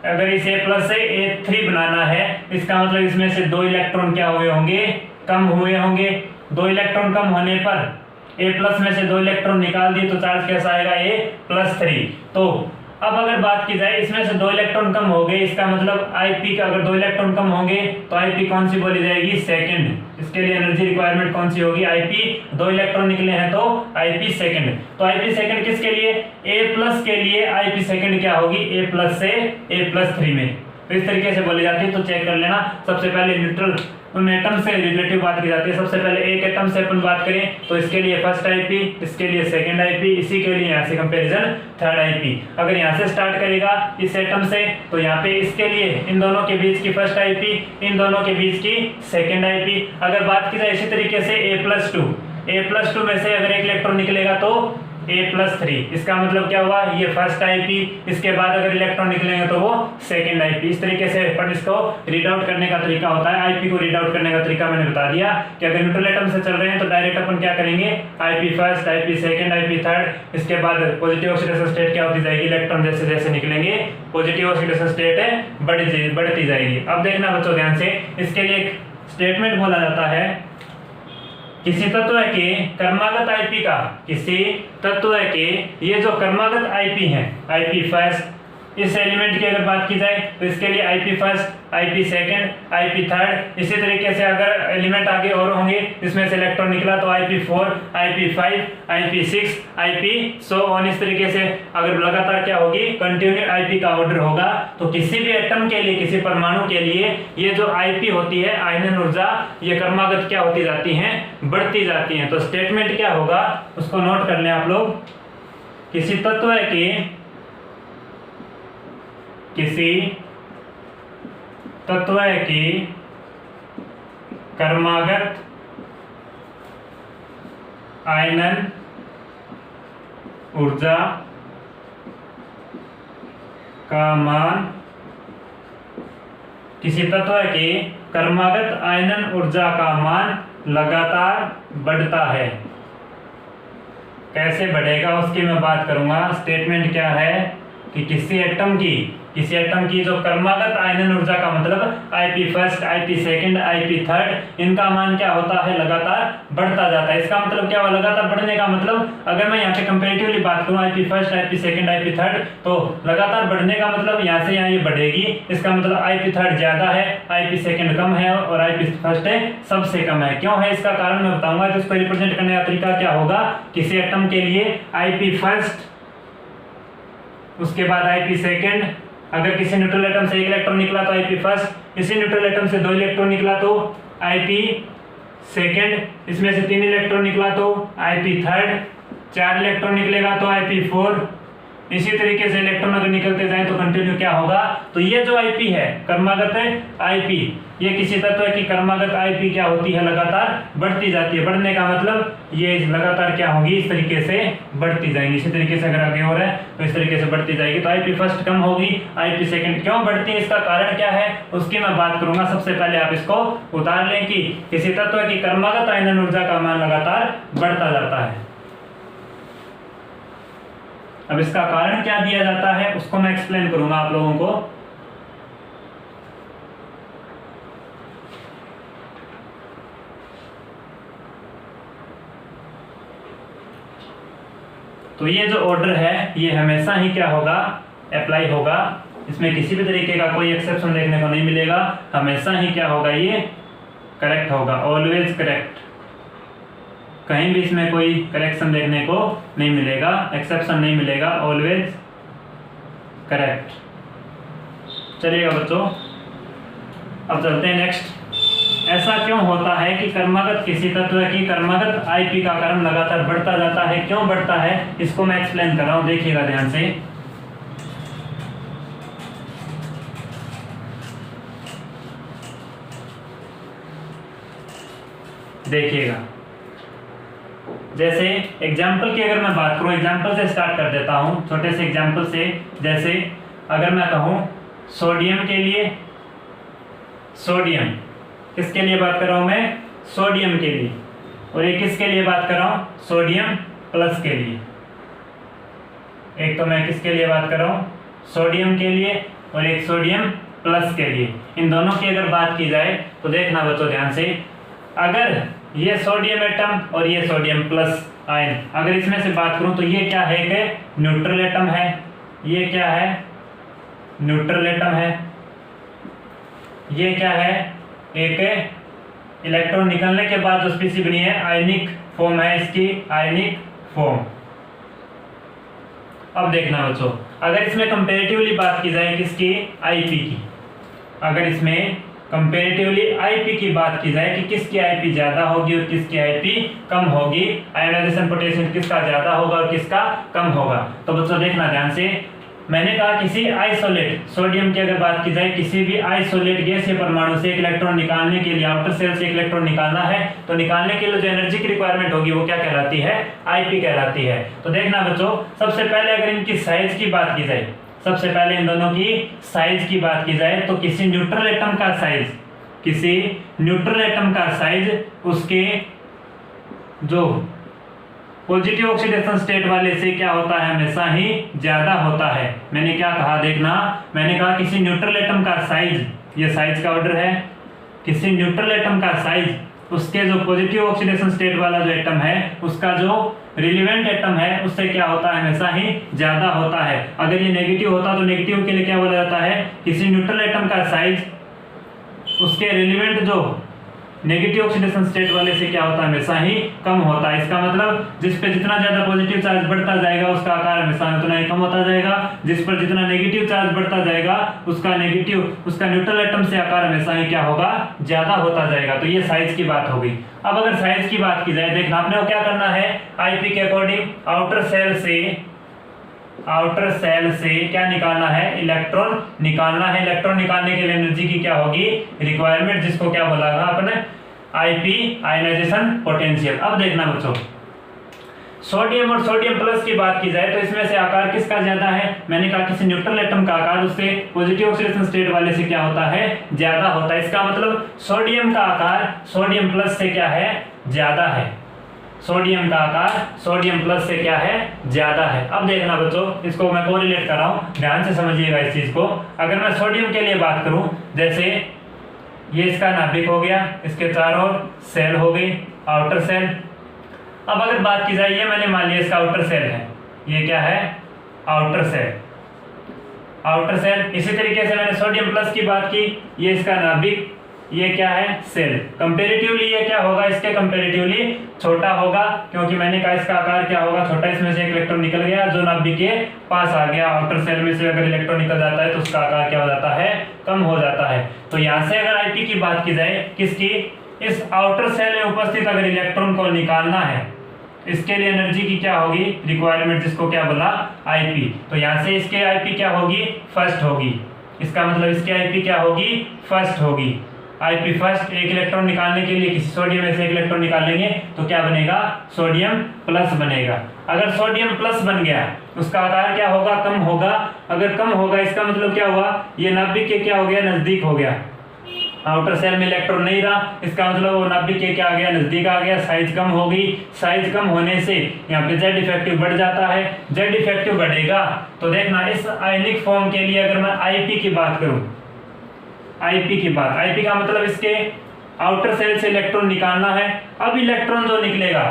अगर इस A+ से A3 बनाना है, इसका मतलब इसमें से 2 इलेक्ट्रॉन क्या हुए होंगे, कम हुए होंगे। 2 इलेक्ट्रॉन कम होने पर A+ में से 2 इलेक्ट्रॉन निकाल दिए तो चार्ज कैसा आएगा, A+3। तो अब अगर बात की जाए इसमें से 2 इलेक्ट्रॉन कम हो गए, इसका मतलब Ip का अगर 2 इलेक्ट्रॉन कम होंगे तो Ip कौन सी बोली जाएगी, सेकंड। इसके लिए एनर्जी रिक्वायरमेंट कौन सी होगी, Ip। 2 इलेक्ट्रॉन निकले हैं तो Ip सेकंड। तो Ip सेकंड किसके लिए, A+ के लिए Ip सेकंड क्या होगी, A+ से A+3 में। तो इस तरीके से बोली जाती है। तो चेक कर लेना। सबसे पहले न्यूट्रल उन एटम से रिलेटिव बात की जाती है। सबसे पहले एक एटम से अपन बात करें तो इसके लिए फर्स्ट Ip, इसके लिए सेकंड Ip, इसी के लिए यहाँ से कंपैरिजन थर्ड Ip। अगर यहाँ से स्टार्ट करेगा इस एटम से तो यहाँ पे इसके लिए इन दोनों के बीच की फर्स्ट Ip, इन दोनों के बीच की सेकंड Ip। अगर बात की जाए इसी तरीके से A+2 में से अगर एक इलेक्ट्रॉन निकलेगा तो A+3, इसका मतलब क्या हुआ, ये फर्स्ट Ip, इसके बाद अगर इलेक्ट्रॉन निकलेंगे तो वो सेकंड Ip। इस तरीके से अपन इसको रीड आउट करने का तरीका होता है। Ip को रीड आउट करने का तरीका मैंने बता दिया कि अगर न्यूट्रल एटम से चल रहे हैं तो डायरेक्ट अपन क्या करेंगे, Ip first, Ip second, Ip third. इसके बाद पॉजिटिव ऑक्सीडेशन स्टेट क्या होती जाएगी, इलेक्ट्रॉन जैसे जैसे निकलेंगे पॉजिटिव ऑक्सीडेशन स्टेट बढ़ती जाएगी। अब देखना बच्चों ध्यान से, इसके लिए एक स्टेटमेंट बोला जाता है, किसी तत्व के क्रमागत Ip का, किसी तत्व के ये जो क्रमागत Ip है, Ip फर्स्ट, इस एलिमेंट की अगर बात की जाए तो इसके लिए Ip first, Ip second, Ip third. इसी तरीके से अगर एलिमेंट आगे और होंगे इसमें से इलेक्ट्रॉन निकला तो Ip4, Ip5, Ip6, Ip so on. इस तरीके से अगर लगातार क्या होगी, कंटिन्यू Ip का ऑर्डर होगा। तो किसी भी एटम के लिए, किसी परमाणु के लिए ये जो Ip होती है, आयनन ऊर्जा, ये क्रमागत क्या होती जाती हैं, बढ़ती जाती हैं। तो स्टेटमेंट क्या होगा उसको नोट कर लें आप लोग, किसी तत्व के, किसी तत्व की क्रमागत आयनन ऊर्जा का मान, किसी तत्व की क्रमागत आयनन ऊर्जा का मान लगातार बढ़ता है। कैसे बढ़ेगा उसकी मैं बात करूंगा। स्टेटमेंट क्या है कि किसी एटम की जो क्रमागत आयनन ऊर्जा का मतलब Ip first, Ip second, Ip third, इनका मान क्या होता है, लगातार बढ़ता जाता है। इसका मतलब क्या हुआ, लगातार बढ़ने का मतलब अगर मैं यहाँ पे कंपैरेटिवली बात करूँ Ip first, Ip second, Ip third, तो लगातार बढ़ने का मतलब यहाँ से यहाँ ये बढ़ेगी। इसका मतलब Ip थर्ड ज्यादा है, Ip सेकंड कम है और Ip फर्स्ट है सबसे कम है। क्यों है इसका कारण मैं बताऊंगा। तो इसको रिप्रेजेंट करने का तरीका क्या होगा, किसी एटम के लिए Ip फर्स्ट, उसके बाद Ip सेकंड, अगर किसी न्यूट्रल एटम से एक इलेक्ट्रॉन निकला तो Ip फर्स्ट, इसी न्यूट्रल एटम से 2 इलेक्ट्रॉन निकला तो Ip सेकंड, इसमें से 3 इलेक्ट्रॉन निकला तो Ip थर्ड, 4 इलेक्ट्रॉन निकलेगा तो Ip फोर। इसी तरीके से इलेक्ट्रॉन अगर निकलते जाएं तो कंटिन्यू क्या होगा। तो ये जो Ip है, क्रमागत है Ip, ये किसी तत्व की क्रमागत Ip क्या होती है, लगातार बढ़ती जाती है। बढ़ने का मतलब ये लगातार क्या होगी, इस तरीके से बढ़ती जाएंगी। इसी तरीके से अगर आगे और है तो इस तरीके से बढ़ती जाएगी। तो Ip फर्स्ट कम होगी, Ip सेकंड क्यों बढ़ती है, इसका कारण क्या है उसकी मैं बात करूंगा। सबसे पहले आप इसको उतार लें कि किसी तत्व की क्रमागत आयनन ऊर्जा का मान लगातार बढ़ता जाता है। अब इसका कारण क्या दिया जाता है उसको मैं एक्सप्लेन करूंगा आप लोगों को। तो ये जो ऑर्डर है ये हमेशा ही क्या होगा, अप्लाई होगा। इसमें किसी भी तरीके का कोई एक्सेप्शन देखने को नहीं मिलेगा। हमेशा ही क्या होगा, ये करेक्ट होगा, ऑलवेज करेक्ट। कहीं भी इसमें कोई करेक्शन देखने को नहीं मिलेगा, एक्सेप्शन नहीं मिलेगा, ऑलवेज करेक्ट। चलिएगा बच्चों, अब चलते हैं नेक्स्ट। ऐसा क्यों होता है कि क्रमागत, किसी तत्व की क्रमागत Ip का क्रम लगातार बढ़ता जाता है, क्यों बढ़ता है इसको मैं एक्सप्लेन कर रहा हूं, देखिएगा ध्यान से। देखिएगा, जैसे एग्जाम्पल की अगर मैं बात करूं, एग्जाम्पल से स्टार्ट कर देता हूं, छोटे से एग्जाम्पल से। जैसे अगर मैं कहूं सोडियम के लिए, सोडियम किसके लिए बात कर रहा हूं मैं, सोडियम के लिए, और एक किसके लिए बात कर रहा हूं, सोडियम प्लस के लिए। एक तो मैं किसके लिए बात कर रहा हूं, सोडियम के लिए, और एक सोडियम प्लस के लिए। इन दोनों की अगर बात की जाए तो देखना बच्चों ध्यान से, अगर ये सोडियम एटम और ये सोडियम प्लस आयन, अगर इसमें से बात करूं तो ये क्या है कि न्यूट्रल एटम है, ये क्या है, न्यूट्रल एटम है। ये क्या है, एक इलेक्ट्रॉन निकलने के बाद जो स्पीशीज बनी है, आयनिक फॉर्म है इसकी, आयनिक फॉर्म। अब देखना बच्चों, अगर इसमें कंपैरेटिवली बात की जाए किसकी, आईपी की, अगर इसमें कंपैरेटिवली आईपी की बात की जाए कि किसकी आईपी ज्यादा होगी और किसकी आईपी कम होगी, आयोनाइजेशन पोटेंशियल किसका ज्यादा होगा और किसका कम होगा, तो बच्चों देखना ध्यान से। मैंने कहा किसी आइसोलेट सोडियम की अगर बात की जाए, किसी भी आइसोलेट गैसीय परमाणु से एक इलेक्ट्रॉन निकालने के लिए, आउटर सेल से एक इलेक्ट्रॉन निकालना है, तो निकालने के लिए जो एनर्जी की रिक्वायरमेंट होगी वो क्या कहलाती है, आईपी कहलाती है। तो देखना बच्चों, सबसे पहले अगर इनकी साइज की बात की जाए, सबसे पहले इन दोनों की साइज की बात की जाए, तो किसी न्यूट्रल एटम का साइज, किसी न्यूट्रल एटम का साइज उसके जो पॉजिटिव ऑक्सीडेशन स्टेट वाले से क्या होता है, हमेशा ही ज्यादा होता है। मैंने क्या कहा, देखना, मैंने कहा किसी न्यूट्रल एटम का साइज, ये साइज का ऑर्डर है, किसी न्यूट्रल एटम का साइज उसके जो पॉजिटिव ऑक्सीडेशन स्टेट वाला जो एटम है उसका जो रिलेवेंट एटम है उससे क्या होता है, हमेशा ही ज्यादा होता है। अगर ये नेगेटिव होता तो नेगेटिव के लिए क्या बोला जाता है, किसी न्यूट्रल एटम का साइज उसके रिलेवेंट जो नेगेटिव ऑक्सीडेशन स्टेट वाले से क्या होता है, हमेशा ही कम होता है। इसका मतलब जिस पे जितना ज्यादा पॉजिटिव चार्ज बढ़ता जाएगा उसका आकार हमेशा उतना ही कम होता जाएगा, जिस पर जितना नेगेटिव चार्ज बढ़ता जाएगा उसका न्यूट्रल एटम से आकार हमेशा ही क्या होगा, ज्यादा होता जाएगा। तो ये साइज की बात हो गई। अब अगर साइज की बात की जाए, देखना आपने क्या करना है, आईपी के अकॉर्डिंग आउटर सेल से क्या निकालना है, इलेक्ट्रॉन निकालना है। इलेक्ट्रॉन निकालने के लिए एनर्जी की क्या होगी, रिक्वायरमेंट, जिसको क्या बोला अपने आईपी, आयनाइजेशन पोटेंशियल। अब देखना बच्चों, सोडियम और सोडियम प्लस की बात की जाए तो इसमें से आकार किसका ज्यादा है, मैंने कहा किसी न्यूट्रल एटम का आकार उससे पॉजिटिव ऑक्सीडेशन स्टेट वाले से क्या होता है, ज्यादा होता है। इसका मतलब सोडियम का आकार सोडियम प्लस से क्या है, ज्यादा है। सोडियम का आकार सोडियम प्लस से क्या है, ज्यादा है। अब देखना बच्चों, इसको मैं कोरिलेट कर रहा हूं, ध्यान से समझिएगा इस चीज को। अगर मैं सोडियम के लिए बात करूं, जैसे ये इसका नाभिक हो गया, इसके चारों ओर सेल हो गई, आउटर सेल। अब अगर बात की जाए, ये मैंने मान लिया इसका आउटर सेल है, ये क्या है, आउटर सेल, आउटर सेल। इसी तरीके से मैंने सोडियम प्लस की बात की, ये इसका नाभिक, ये क्या है, सेल। कंपैरेटिवली ये क्या होगा, इसके कंपैरेटिवली छोटा होगा, क्योंकि मैंने कहा इसका आकार क्या होगा, छोटा। इसमें से एक इलेक्ट्रॉन निकल गया जो नाभिक के पास आ गया, आउटर सेल में से अगर इलेक्ट्रॉन निकल जाता है तो उसका आकार क्या हो जाता है, कम हो जाता है। तो यहाँ से अगर आईपी की बात की जाए, किसकी, इस आउटर सेल में उपस्थित अगर इलेक्ट्रॉन को निकालना है, इसके लिए एनर्जी की क्या होगी, रिक्वायरमेंट, जिसको क्या बोला, आईपी। तो यहाँ से इसके आईपी क्या होगी, फर्स्ट होगी। इसका मतलब इसकी आईपी क्या होगी, फर्स्ट होगी। आईपी फर्स्ट, एक इलेक्ट्रॉन निकालने के लिए किसी सोडियम में से एक इलेक्ट्रॉन निकालेंगे तो क्या बनेगा, सोडियम प्लस बनेगा। अगर सोडियम प्लस बन गया उसका आकार क्या होगा, कम होगा। अगर कम होगा इसका मतलब क्या हुआ, ये नाभिक के क्या हो गया, नजदीक हो गया। आउटर सेल में इलेक्ट्रॉन नहीं रहा, इसका मतलब वो नाभिक के क्या आ गया, नजदीक आ गया, साइज कम हो गई। साइज कम होने से यहाँ पे जेड इफेक्टिव बढ़ जाता है। जेड इफेक्टिव बढ़ेगा तो देखना, इस आयनिक फॉर्म के लिए अगर मैं आईपी की बात करूं, आईपी की बात, आईपी का मतलब इसके आउटर सेल से इलेक्ट्रॉन निकालना है। अब इलेक्ट्रॉन जो निकलेगा,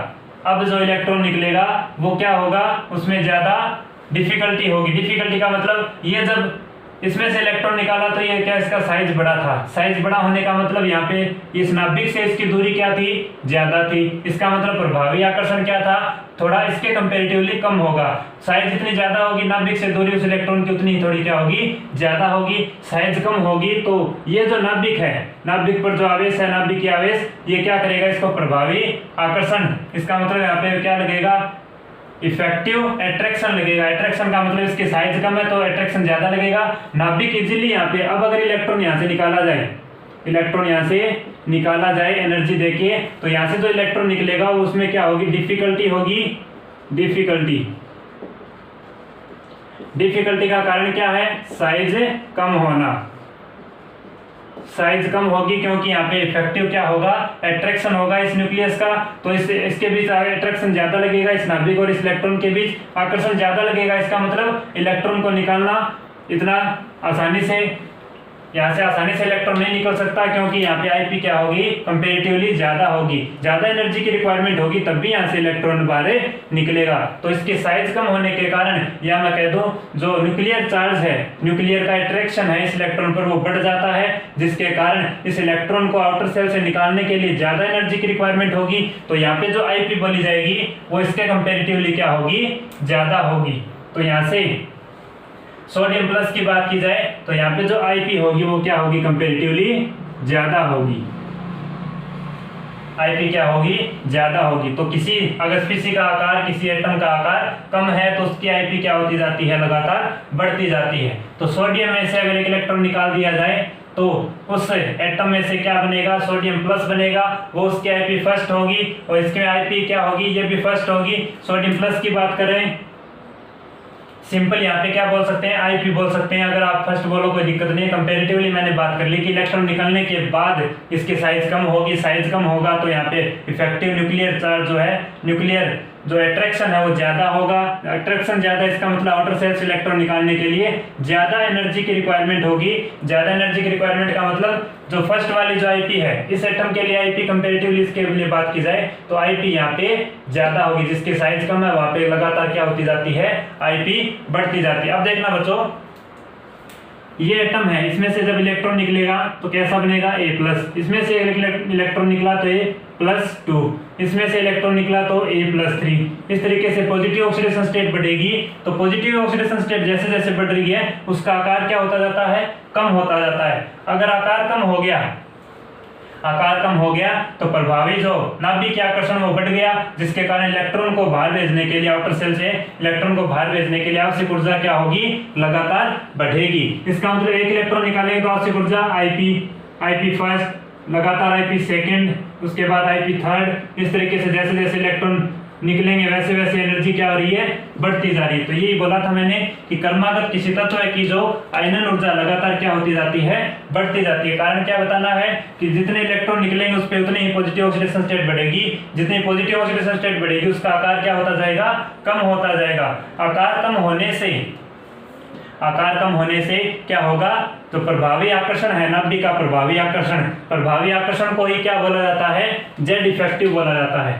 अब जो इलेक्ट्रॉन निकलेगा वो क्या होगा, उसमें ज्यादा डिफिकल्टी होगी। डिफिकल्टी का मतलब ये जब इसमें से इलेक्ट्रॉन निकाला तो ये क्या, इसका साइज बड़ा था। साइज बड़ा होने का मतलब यहाँ पे इस नाभिक से इसकी दूरी क्या थी, ज्यादा थी। इसका मतलब प्रभावी आकर्षण क्या था, थोड़ा इसके कंपैरेटिवली कम होगा। साइज जितनी ज्यादा होगी नाभिक से दूरी उस इलेक्ट्रॉन की उतनी थोड़ी क्या होगी, ज्यादा होगी। साइज कम होगी तो ये जो नाभिक है, नाभिक पर जो आवेश है, नाभिक की आवेश, ये क्या करेगा, इसको प्रभावी आकर्षण, इसका मतलब यहाँ पे क्या लगेगा, इफेक्टिव अट्रैक्शन लगेगा। अट्रैक्शन का मतलब इसकी साइज कम है तो अट्रैक्शन ज्यादा लगेगा। नाभिक इजीली यहाँ पे, अब अगर इलेक्ट्रॉन यहाँ से निकाला जाए, इलेक्ट्रॉन यहाँ से निकाला जाए एनर्जी देखिए, तो यहाँ से जो इलेक्ट्रॉन निकलेगा उसमें क्या होगी, डिफिकल्टी होगी। डिफिकल्टी का कारण क्या है, साइज कम होना। साइज कम होगी क्योंकि यहाँ पे इफेक्टिव क्या होगा, अट्रैक्शन होगा इस न्यूक्लियस का, तो इसके बीच अट्रैक्शन ज्यादा लगेगा। इस नाभिक और इस इलेक्ट्रॉन के बीच आकर्षण ज्यादा लगेगा। इसका मतलब इलेक्ट्रॉन को निकालना इतना आसानी से यहाँ से आसानी से इलेक्ट्रॉन नहीं निकल सकता, क्योंकि यहाँ पे आईपी क्या होगी, कंपेरेटिवली ज्यादा होगी, ज्यादा एनर्जी की रिक्वायरमेंट होगी, तब भी यहाँ से इलेक्ट्रॉन बाहर निकलेगा। तो इसकी साइज कम होने के कारण, या मैं कह दूं जो न्यूक्लियर चार्ज है, न्यूक्लियर का अट्रैक्शन है इस इलेक्ट्रॉन पर, वो बढ़ जाता है, जिसके कारण इस इलेक्ट्रॉन को आउटर सेल से निकालने के लिए ज्यादा एनर्जी की रिक्वायरमेंट होगी। तो यहाँ पे जो आईपी बोली जाएगी वो इसके कंपेरेटिवली क्या होगी, ज्यादा होगी। तो यहाँ से सोडियम प्लस की बात की जाए तो यहाँ पे जो आईपी होगी वो क्या होगी, कंपेरेटिवली ज्यादा होगी। आईपी क्या होगी, ज्यादा होगी। तो किसी अगर स्पीसी का आकार, किसी एटम का आकार कम है तो उसकी आईपी क्या होती जाती है, लगातार बढ़ती जाती है। तो सोडियम में से अगर एक इलेक्ट्रॉन निकाल दिया जाए तो उस एटम में से क्या बनेगा, सोडियम प्लस बनेगा, वो उसकी आईपी फर्स्ट होगी, और इसके आईपी क्या होगी, ये भी फर्स्ट होगी। सोडियम प्लस की बात करें, सिंपल यहाँ पे क्या बोल सकते हैं, आईपी बोल सकते हैं। अगर आप फर्स्ट बोलो कोई दिक्कत नहीं है। कंपैरेटिवली मैंने बात कर ली कि इलेक्ट्रॉन निकलने के बाद इसकी साइज कम होगी, साइज कम होगा तो यहाँ पे इफेक्टिव न्यूक्लियर चार्ज जो है, न्यूक्लियर जो अट्रैक्शन है वो ज्यादा होगा। अट्रैक्शन ज्यादा, इसका मतलब आउटर सेल से इलेक्ट्रॉन निकालने के लिए ज्यादा एनर्जी की रिक्वायरमेंट होगी। ज्यादा एनर्जी की रिक्वायरमेंट का मतलब जो फर्स्ट वाली जो आईपी है, इस एटम के लिए आईपी कंपैरेटिवली इसके लिए बात की जाए तो आईपी यहाँ पे ज्यादा होगी। जिसकी साइज कम है वहां पे लगातार क्या होती जाती है, आईपी बढ़ती जाती है। अब देखना बच्चों, ये एटम है, इसमें से जब इलेक्ट्रॉन निकलेगा तो कैसा बनेगा, A+। इसमें से इलेक्ट्रॉन निकला तो A+2, इसमें से इलेक्ट्रॉन निकला तो A+3। इस तरीके से पॉजिटिव ऑक्सीडेशन स्टेट बढ़ेगी। तो पॉजिटिव ऑक्सीडेशन स्टेट जैसे जैसे बढ़ रही है उसका आकार क्या होता जाता है, कम होता जाता है। अगर आकार कम हो गया, आकार कम हो गया तो प्रभावी जो नाभिक आकर्षण वो बढ़ गया, जिसके कारण इलेक्ट्रॉन को बाहर भेजने के लिए, आउटर सेल से इलेक्ट्रॉन को बाहर भेजने के लिए आवश्यक ऊर्जा क्या होगी, लगातार बढ़ेगी। इसका मतलब एक इलेक्ट्रॉन निकालेंगे तो आवश्यक ऊर्जा आईपी फर्स्ट, लगातार आईपी सेकंड, उसके बाद आईपी थर्ड। इस तरीके से जैसे जैसे इलेक्ट्रॉन निकलेंगे वैसे वैसे एनर्जी क्या हो रही है, बढ़ती जा रही है। तो यही बोला था मैंने कि कर्मागत किसी तत्व है कि जो आयनन ऊर्जा लगातार क्या होती जाती है, बढ़ती जाती है। कारण क्या बताना है कि जितने इलेक्ट्रॉन निकलेंगे उस पर उतनी ही पॉजिटिव ऑक्सीडेशन स्टेट बढ़ेगी। जितनी पॉजिटिव ऑक्सीडेशन स्टेट बढ़ेगी उसका आकार क्या होता जाएगा, कम होता जाएगा। आकार कम होने से क्या होगा, तो प्रभावी आकर्षण है, नाभिक का प्रभावी आकर्षण को ही क्या बोला जाता है, जेड इफेक्टिव बोला जाता है।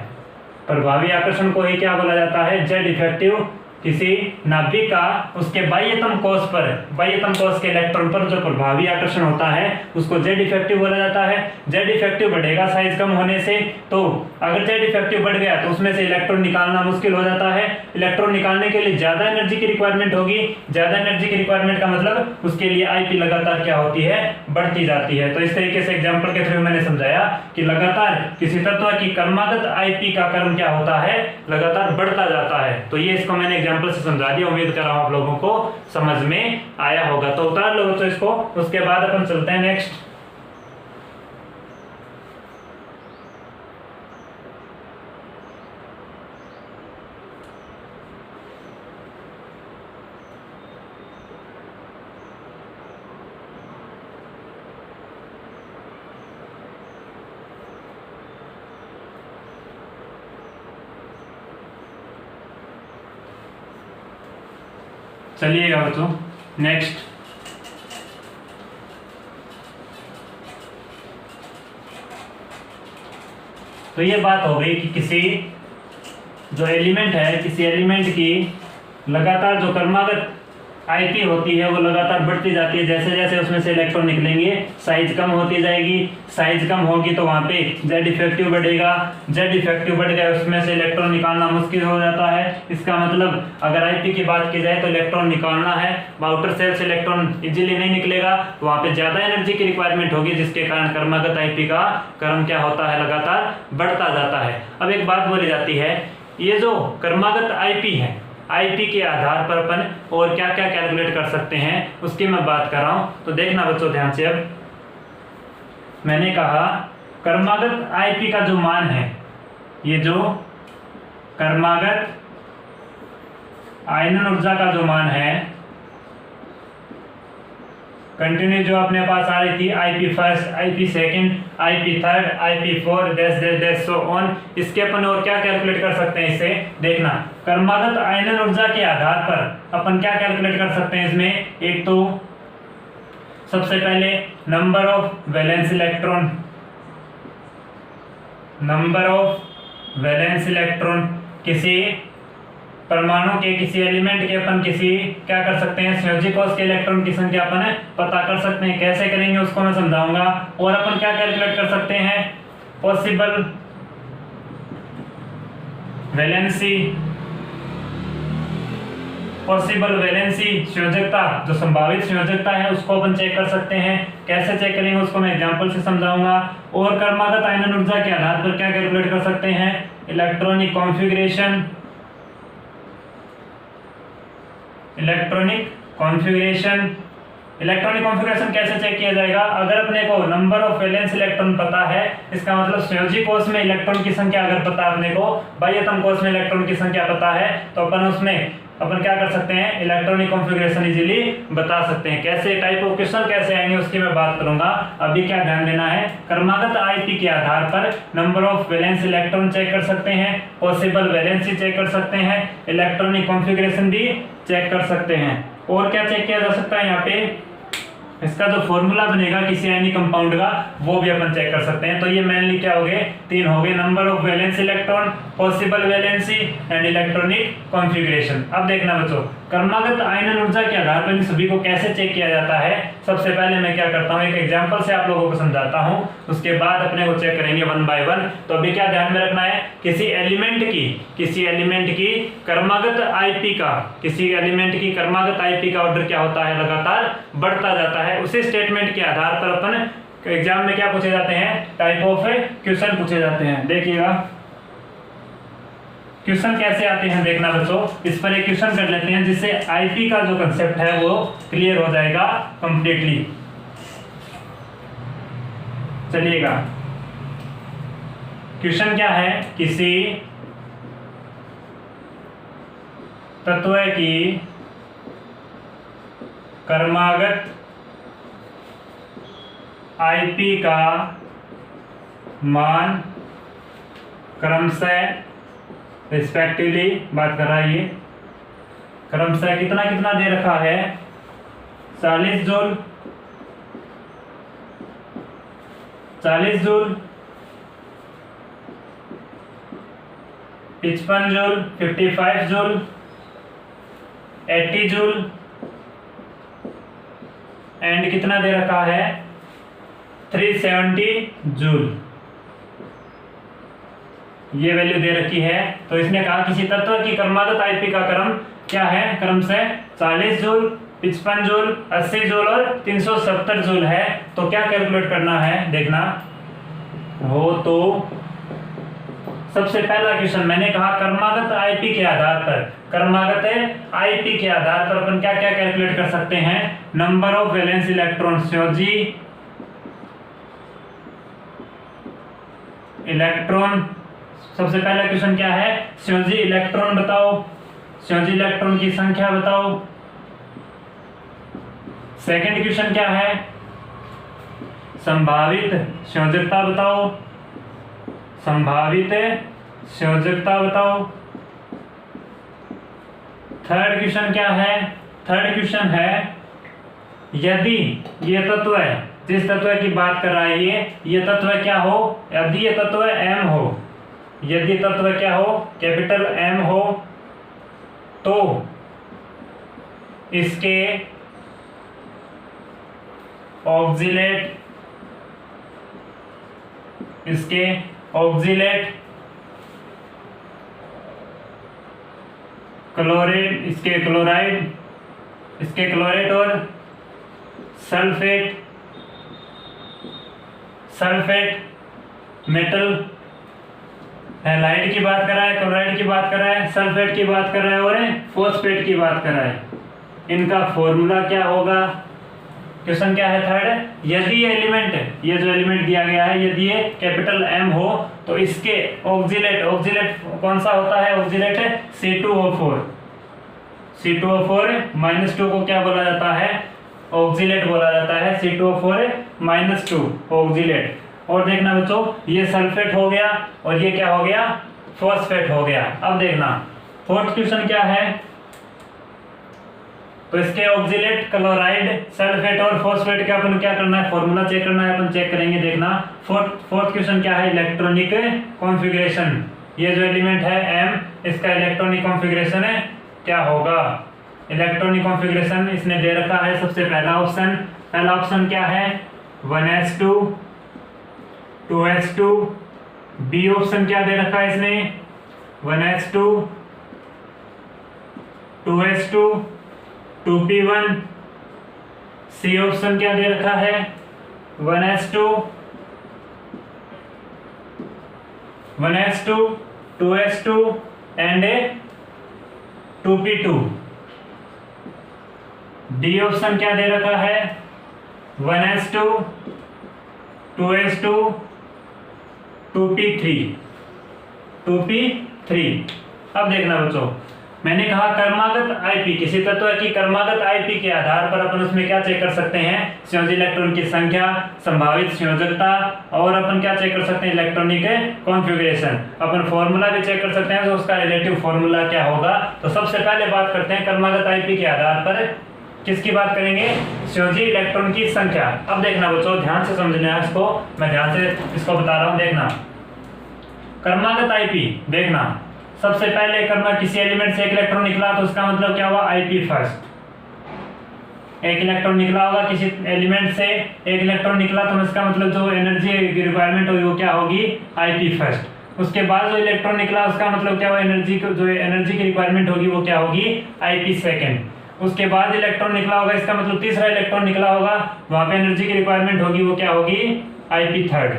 प्रभावी आकर्षण को ही क्या बोला जाता है, जेड इफेक्टिव। किसी नाभिक का उसके बाह्यतम कोश पर, बाह्यतम कोश के इलेक्ट्रॉन पर जो प्रभावी आकर्षण होता है उसको जेड इफेक्टिव बोला जाता है। जेड इफेक्टिव बढ़ेगा साइज कम होने से। तो अगर जेड इफेक्टिव बढ़ गया तो उसमें से इलेक्ट्रॉन निकालना मुश्किल हो जाता है। इलेक्ट्रॉन निकालने के लिए ज्यादा एनर्जी की रिक्वायरमेंट होगी। ज्यादा एनर्जी की रिक्वायरमेंट का मतलब उसके लिए आईपी लगातार क्या होती है, बढ़ती जाती है। तो इस तरीके से एग्जाम्पल के थ्रू मैंने समझाया कि लगातार किसी तत्व की कर्मागत आईपी का क्रम क्या होता है, लगातार बढ़ता जाता है। तो ये इसको मैंने एग्जाम्पल से समझा दिया। उम्मीद कर रहा हूं आप लोगों को समझ में आया होगा। तो उतार लो तो इसको, उसके बाद अपन चलते हैं नेक्स्ट। चलिएगा बच्चों नेक्स्ट। तो ये बात हो गई कि किसी जो एलिमेंट है, किसी एलिमेंट की लगातार जो कर्मागत आईपी होती है वो लगातार बढ़ती जाती है। जैसे जैसे उसमें से इलेक्ट्रॉन निकलेंगे साइज कम होती जाएगी। साइज कम होगी तो वहाँ पे जेड इफेक्टिव बढ़ेगा। जेड इफेक्टिव बढ़ गया, उसमें से इलेक्ट्रॉन निकालना मुश्किल हो जाता है। इसका मतलब अगर आईपी की बात की जाए तो इलेक्ट्रॉन निकालना है, आउटर सेल से इलेक्ट्रॉन इजीली नहीं निकलेगा, वहाँ पे ज्यादा एनर्जी की रिक्वायरमेंट होगी, जिसके कारण कर्मागत आईपी का क्रम क्या होता है, लगातार बढ़ता जाता है। अब एक बात बोली जाती है, ये जो कर्मागत आईपी है, आईपी के आधार पर अपन और क्या क्या कैलकुलेट कर सकते हैं उसकी मैं बात कर रहा हूं। तो देखना बच्चों ध्यान से। अब मैंने कहा कर्मागत आईपी का जो मान है, ये जो कर्मागत आयनन ऊर्जा का जो मान है, कंटिन्यू जो अपने पास आ रही थी, IP first, IP second, IP third, IP four, dash dash dash so on. इसके अपन और क्या कैलकुलेट कर सकते हैं, इसे देखना। कर्मागत आयनन ऊर्जा के आधार पर अपन क्या कैलकुलेट कर सकते हैं इसमें, एक तो सबसे पहले number of valence electron, number of valence electron किसी परमाणु के, किसी एलिमेंट के अपन किसी क्या कर सकते हैं, संयोजी कोष के इलेक्ट्रॉन की संख्या अपन पता कर सकते हैं। कैसे करेंगे उसको मैं समझाऊंगा। और अपन क्या कैलकुलेट कर सकते हैं, पॉसिबल वैलेंसी, पॉसिबल वैलेंसी संयोजकता, जो संभावित संयोजकता है उसको अपन चेक कर सकते हैं। कैसे चेक करेंगे उसको मैं एग्जांपल से समझाऊंगा। और क्रमागत आयनन ऊर्जा के आधार पर क्या कैलकुलेट कर सकते हैं, electronic configuration, electronic configuration. Electronic configuration कैसे चेक किया जाएगा, अगर अपने को नंबर ऑफ वैलेंस इलेक्ट्रॉन पता है, इसका मतलब संयोजी कोष में इलेक्ट्रॉन की संख्या अगर पता है अपने को, बाह्यतम कोष में इलेक्ट्रॉन की संख्या पता है, तो अपन उसमें अपन क्या कर सकते हैं, इलेक्ट्रॉनिक कॉन्फ़िगरेशन इजीली बता सकते हैं। कैसे टाइप ऑफ क्वेश्चन कैसे आएंगे उसकी मैं बात करूंगा। अभी क्या ध्यान देना है, क्रमागत आईपी के आधार पर number of valence electron check कर सकते हैं, पॉसिबल वैलेंसी चेक कर सकते हैं, इलेक्ट्रॉनिक कॉन्फ़िगरेशन भी चेक कर सकते हैं। और क्या चेक किया जा सकता है, यहाँ पे इसका जो फॉर्मूला बनेगा किसी आयनिक कंपाउंड का वो भी अपन चेक कर सकते हैं। तो ये मेनली क्या हो गए, तीन हो गए, number of valence electron, possible valency and electronic configuration. अब देखना बच्चों, क्रमागत आयनन ऊर्जा के आधार पर इन सभी को कैसे चेक किया जाता है। सबसे पहले मैं क्या करता हूँ, एक एग्जांपल से आप लोगों को समझाता हूँ, उसके बाद अपने को चेक करेंगे वन बाय वन। तो अभी क्या ध्यान में रखना है, किसी एलिमेंट की क्रमागत आईपी का, किसी एलिमेंट की क्रमागत आईपी का ऑर्डर क्या होता है, लगातार बढ़ता जाता है। उसी स्टेटमेंट के आधार पर अपन एग्जाम में क्या पूछे जाते हैं, टाइप ऑफ क्वेश्चन पूछे जाते हैं। देखिएगा क्वेश्चन कैसे आते हैं, देखना बच्चों। इस पर एक क्वेश्चन कर लेते हैं जिससे आईपी का जो कंसेप्ट है वो क्लियर हो जाएगा कंप्लीटली। चलिएगा, क्वेश्चन क्या है, किसी तत्व की क्रमागत आईपी का मान क्रमशः रिस्पेक्टिवली बात कर रहा है, ये क्रमशः कितना कितना दे रखा है, 40 joule, 55 joule, 55 joule, 80 joule and कितना दे रखा है, 370 जूल। ये वैल्यू दे रखी है। तो इसने कहा किसी तत्व की क्रमागत आईपी का क्रम क्या है, क्रम से 40 जूल, 55 जूल, 80 जूल और 370 जूल है। तो क्या कैलकुलेट करना है, देखना हो तो सबसे पहला क्वेश्चन मैंने कहा क्रमागत आईपी के आधार पर, क्रमागत आईपी के आधार पर अपन क्या क्या कैलकुलेट कर सकते हैं, नंबर ऑफ वैलेंस इलेक्ट्रॉन, संयोजी इलेक्ट्रॉन। सबसे पहला क्वेश्चन क्या है, संयोजी इलेक्ट्रॉन बताओ, संयोजी इलेक्ट्रॉन की संख्या बताओ। सेकंड क्वेश्चन क्या है, संभावित संयोजकता बताओ, संभावित संयोजकता बताओ। थर्ड क्वेश्चन क्या है, थर्ड क्वेश्चन है यदि ये तत्व है, जिस तत्व की बात कर रहा है ये तत्व क्या हो, यदि ये तत्व M हो, यदि तत्व क्या हो, कैपिटल M हो, तो इसके ऑक्सिलेट, इसके ऑक्सिलेट क्लोराइड, इसके क्लोराइड, इसके क्लोराइड और सल्फेट, सल्फेट मेटल हैलाइड की बात कर रहा है, क्लोराइड की बात कर रहा है, सल्फेट की बात कर रहा है और फॉस्फेट की बात कर रहा है। इनका फॉर्मूला क्या होगा, क्वेश्चन क्या है थर्ड, यदि ये एलिमेंट, ये जो एलिमेंट दिया गया है, यदि ये कैपिटल M हो तो इसके ऑक्सिलेट, ऑक्सिलेट कौन सा होता है, ऑक्सिलेट है C2O4, C2O4 -2 को क्या बोला जाता है, ऑक्सिलेट बोला जाता है, C2O4 -2 ऑक्सिलेट। और देखना बच्चों, ये सल्फेट हो गया और ये क्या हो गया, फॉस्फेट हो गया। अब देखना फोर्थ क्वेश्चन क्या है, तो इसके ऑक्सिलेट, क्लोराइड, सल्फेट और फॉस्फेट का अपन क्या करना है, फॉर्मूला चेक करना है, अपन चेक करेंगे। देखना फोर्थ क्वेश्चन क्या है, इलेक्ट्रॉनिक कॉन्फ़िगरेशन। ये जो एलिमेंट है M, इसका इलेक्ट्रॉनिक कॉन्फ़िगरेशन है क्या होगा। इलेक्ट्रॉनिक कॉन्फ़िगरेशन इसने दे रखा है। सबसे पहला ऑप्शन क्या है, 1s2 2s2। बी ऑप्शन क्या दे रखा है इसने, 1s2 2s2 2p1। C option क्या दे रखा है, 1s2 2s2 and 2p2। D option क्या दे रखा है, 1s2 2s2 2p3। अब देखना बच्चों, मैंने कहा कर्मागत आईपी, किसी तत्व की कर्मागत आईपी के आधार पर अपन उसमें क्या चेक कर सकते हैं, संयोजी इलेक्ट्रॉन की संख्या, संभावित संयोजकता, और अपन क्या चेक कर सकते हैं, इलेक्ट्रॉनिक कॉन्फ़िगरेशन। अपन फॉर्मूला भी चेक कर सकते हैं, तो उसका रिलेटिव फॉर्मूला क्या होगा। तो सबसे पहले बात करते हैं कर्मागत आईपी के आधार पर किसकी बात करेंगे, संयोजी इलेक्ट्रॉन की संख्या। अब देखना बच्चों, ध्यान से समझना है इसको, मैं ध्यान से इसको बता रहा हूं। देखना कर्मागत आईपी, देखना सबसे पहले करना, किसी एलिमेंट से एक इलेक्ट्रॉन निकला तो उसका मतलब क्या हुआ, आईपी फर्स्ट। एक इलेक्ट्रॉन निकला होगा किसी एलिमेंट से, एक इलेक्ट्रॉन निकला तो इसका मतलब जो एनर्जी की रिक्वायरमेंट होगी वो क्या होगी, आईपी फर्स्ट। उसके बाद जो इलेक्ट्रॉन निकला उसका मतलब क्या हुआ, एनर्जी की रिक्वायरमेंट होगी वो क्या होगी, आईपी सेकेंड। उसके बाद इलेक्ट्रॉन निकला होगा, इसका मतलब तीसरा इलेक्ट्रॉन निकला होगा, वहां पे एनर्जी की रिक्वायरमेंट होगी वो क्या होगी, आईपी थर्ड।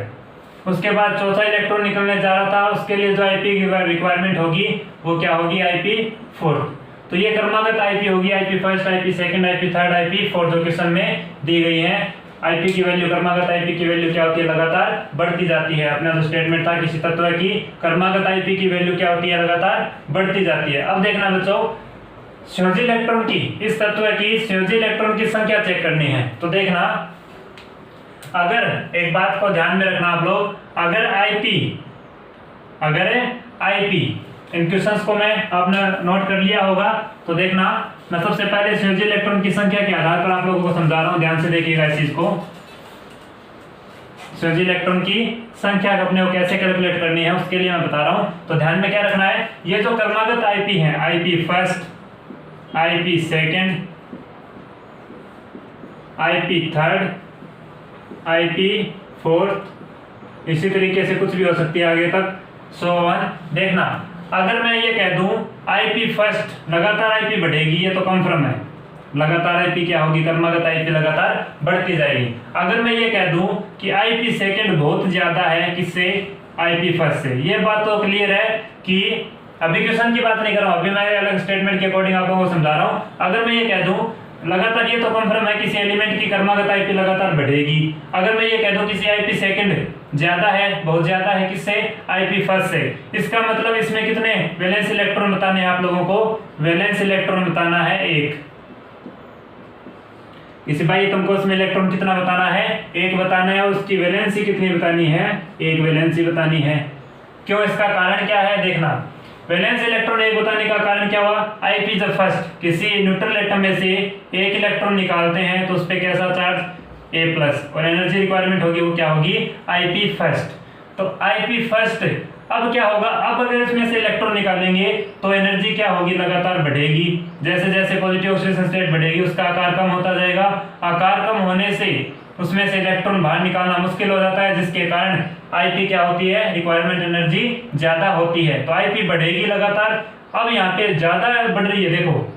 उसके बाद चौथा इलेक्ट्रॉन निकलने जा रहा था, उसके लिए जो आईपी की रिक्वायरमेंट होगी वो क्या होगी, आईपी फोर्थ। तो ये क्रमागत आईपी होगी, IP first, IP second, IP third, IP fourth जो क्वेश्चन में दी गई है। आईपी की वैल्यू, क्रमागत आईपी की वैल्यू क्या होती है, लगातार बढ़ती जाती है। अपना जो स्टेटमेंट था किसी तत्व की क्रमागत आईपी की वैल्यू क्या होती है, लगातार बढ़ती जाती है। अब देखना बच्चों, संयोजी इलेक्ट्रॉन की, इस तत्व की संयोजी इलेक्ट्रॉन की संख्या चेक करनी है। तो देखना, अगर एक बात को ध्यान में रखना आप लोग, अगर आईपी इन क्वेश्चंस को मैं आपने नोट कर लिया होगा, तो देखना मैं सबसे पहले संयोजी इलेक्ट्रॉन की संख्या के आधार पर आप लोगों को समझा रहा हूं, ध्यान से देखिएगा इस चीज को। संयोजी इलेक्ट्रॉन की संख्या अपने को कैसे कैलकुलेट करनी है उसके लिए मैं बता रहा हूं। तो ध्यान में क्या रखना है, ये जो क्रमागत आईपी है, IP first, IP second, IP third, IP fourth, इसी तरीके से कुछ भी हो सकती है आगे तक, सो वन। देखना, अगर मैं ये कह दूं आईपी फर्स्ट, लगातार आईपी बढ़ेगी, ये तो कंफर्म है, लगातार आईपी क्या होगी, क्रमागत आईपी लगातार बढ़ती जाएगी। अगर मैं ये कह दूं कि आईपी सेकंड बहुत ज्यादा है किससे, आईपी फर्स्ट से, ये बात तो क्लियर है कि अभी क्वेश्चन की बात नहीं कर रहा हूं, अभी मैं अलग स्टेटमेंट के अकॉर्डिंग आप लोगों को समझा रहा हूं। अगर मैं ये कह दूं लगातार, ये तो कंफर्म है किसी एलिमेंट की क्रमागत आईपी लगातार बढ़ेगी। अगर मैं ये कह दूं किसी आईपी सेकंड ज्यादा है, बहुत ज्यादा है किससे, आईपी फर्स्ट से, इसका मतलब इसमें कितने वैलेंस इलेक्ट्रॉन बताने हैं आप लोगों को, वैलेंस इलेक्ट्रॉन बताना है एक। इसी भाई तुमको उसमें इलेक्ट्रॉन कितना बताना है, एक बताना है, उसकी वैलेंसी कितनी बतानी है, एक वैलेंसी बतानी है। क्यों, इसका कारण क्या है, देखना वैलेंस इलेक्ट्रॉन एक बताने का कारण क्या हुआ, आईपी जब फर्स्ट किसी न्यूट्रल एटम में से एक इलेक्ट्रॉन निकालते हैं तो उस पे कैसा चार्ज, ए प्लस, और एनर्जी रिक्वायरमेंट होगी वो क्या होगी, आईपी फर्स्ट। तो आईपी फर्स्ट, अब क्या होगा, अब अगर इसमें से इलेक्ट्रॉन निकालेंगे तो एनर्जी क्या होगी, लगातार बढ़ेगी। जैसे जैसे पॉजिटिव ऑक्सीडेशन स्टेट बढ़ेगी उसका आकार कम होता जाएगा, आकार कम होने से उसमें से इलेक्ट्रॉन बाहर निकालना मुश्किल हो जाता है, जिसके कारण आईपी क्या होती है, रिक्वायरमेंट एनर्जी ज्यादा होती है। तो आईपी बढ़ेगी लगातार। अब यहाँ पे ज्यादा बढ़ रही है, देखो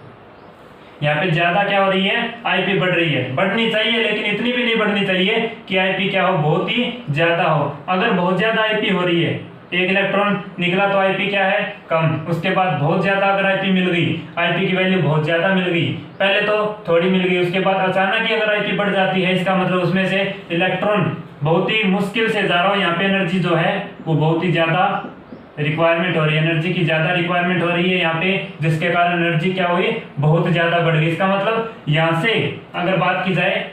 यहाँ पे ज्यादा क्या हो रही है, आईपी बढ़ रही है, बढ़नी चाहिए लेकिन इतनी भी नहीं बढ़नी चाहिए कि आईपी क्या हो, बहुत ही ज्यादा हो। अगर बहुत ज्यादा आईपी हो रही है, एक इलेक्ट्रॉन निकला तो आईपी क्या है, कम, उसके बाद बहुत ज्यादा अगर आईपी मिल गई, आईपी की वैल्यू बहुत ज्यादा मिल गई, पहले तो थोड़ी मिल गई, उसके बाद अचानक ही अगर आईपी बढ़ जाती है, इसका मतलब उसमें से इलेक्ट्रॉन बहुत ही मुश्किल से जा रहा हो, यहाँ पे एनर्जी जो है वो बहुत ही ज्यादा रिक्वायरमेंट हो रही है, एनर्जी की ज्यादा रिक्वायरमेंट हो रही है यहाँ पे, जिसके कारण एनर्जी क्या हुई, बहुत ज्यादा बढ़ गई। इसका मतलब यहाँ से अगर बात की जाए,